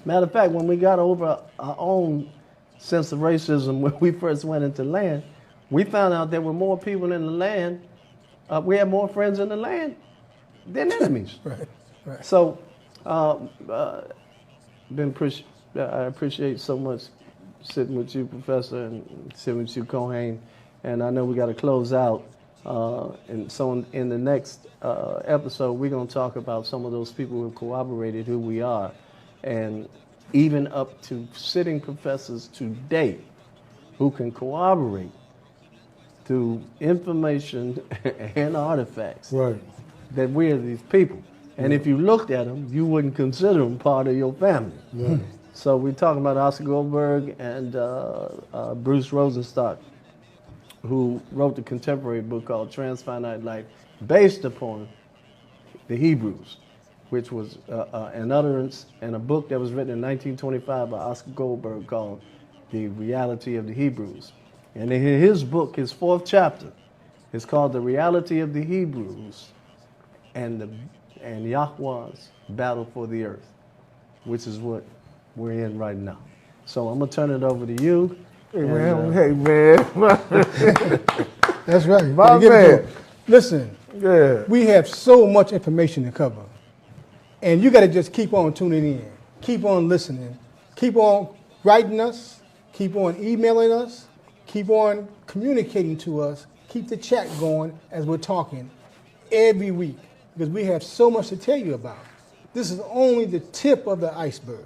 Matter of fact, when we got over our own sense of racism when we first went into land, we found out there were more people in the land, we had more friends in the land than enemies. Right. So, I appreciate so much sitting with you, Professor, and sitting with you, Kohen. And I know we got to close out. And so in the next episode, we're going to talk about some of those people who have corroborated who we are. And even up to sitting professors today who can corroborate through information and artifacts that we're these people. And if you looked at them, you wouldn't consider them part of your family. So we're talking about Oscar Goldberg and Bruce Rosenstock, who wrote the contemporary book called Transfinite Life, based upon the Hebrews, which was an utterance in a book that was written in 1925 by Oscar Goldberg called The Reality of the Hebrews. And in his book, his 4th chapter, is called The Reality of the Hebrews and Yahweh's Battle for the Earth, which is what we're in right now. So I'm going to turn it over to you. Hey, man. Hey, man. That's right. My man. Listen, we have so much information to cover. And you got to just keep on tuning in. Keep on listening. Keep on writing us. Keep on emailing us. Keep on communicating to us. Keep the chat going as we're talking every week, because we have so much to tell you about. This is only the tip of the iceberg.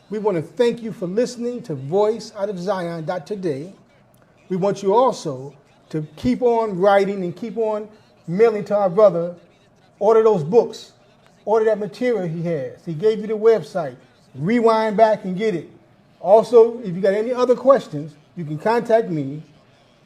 We want to thank you for listening to Voice Out of Zion.today. We want you also to keep on writing and keep on mailing to our brother. Order those books. Order that material he has. He gave you the website. Rewind back and get it. Also, if you got any other questions, you can contact me,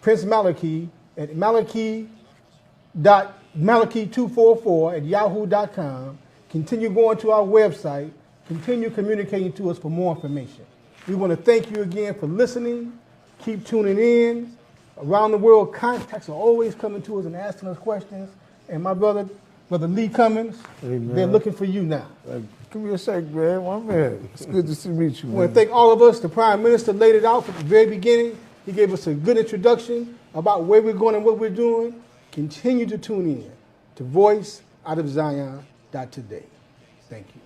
Prince Malachi, at malachi244@yahoo.com. Continue going to our website. Continue communicating to us for more information. We want to thank you again for listening. Keep tuning in. Around the world, contacts are always coming to us and asking us questions. And my brother Lee Cummings, they're looking for you now. Give me a sec, man. My man. It's good to meet you, man. I want to thank all of us. The Prime Minister laid it out from the very beginning. He gave us a good introduction about where we're going and what we're doing. Continue to tune in to Voice Out of Zion.today. Thank you.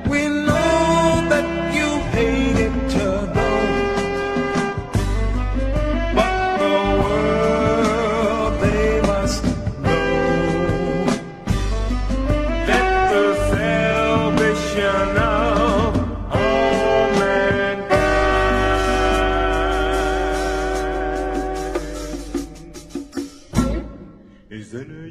We know that you hate it to go, but the world, they must know that the salvation of all mankind is in it.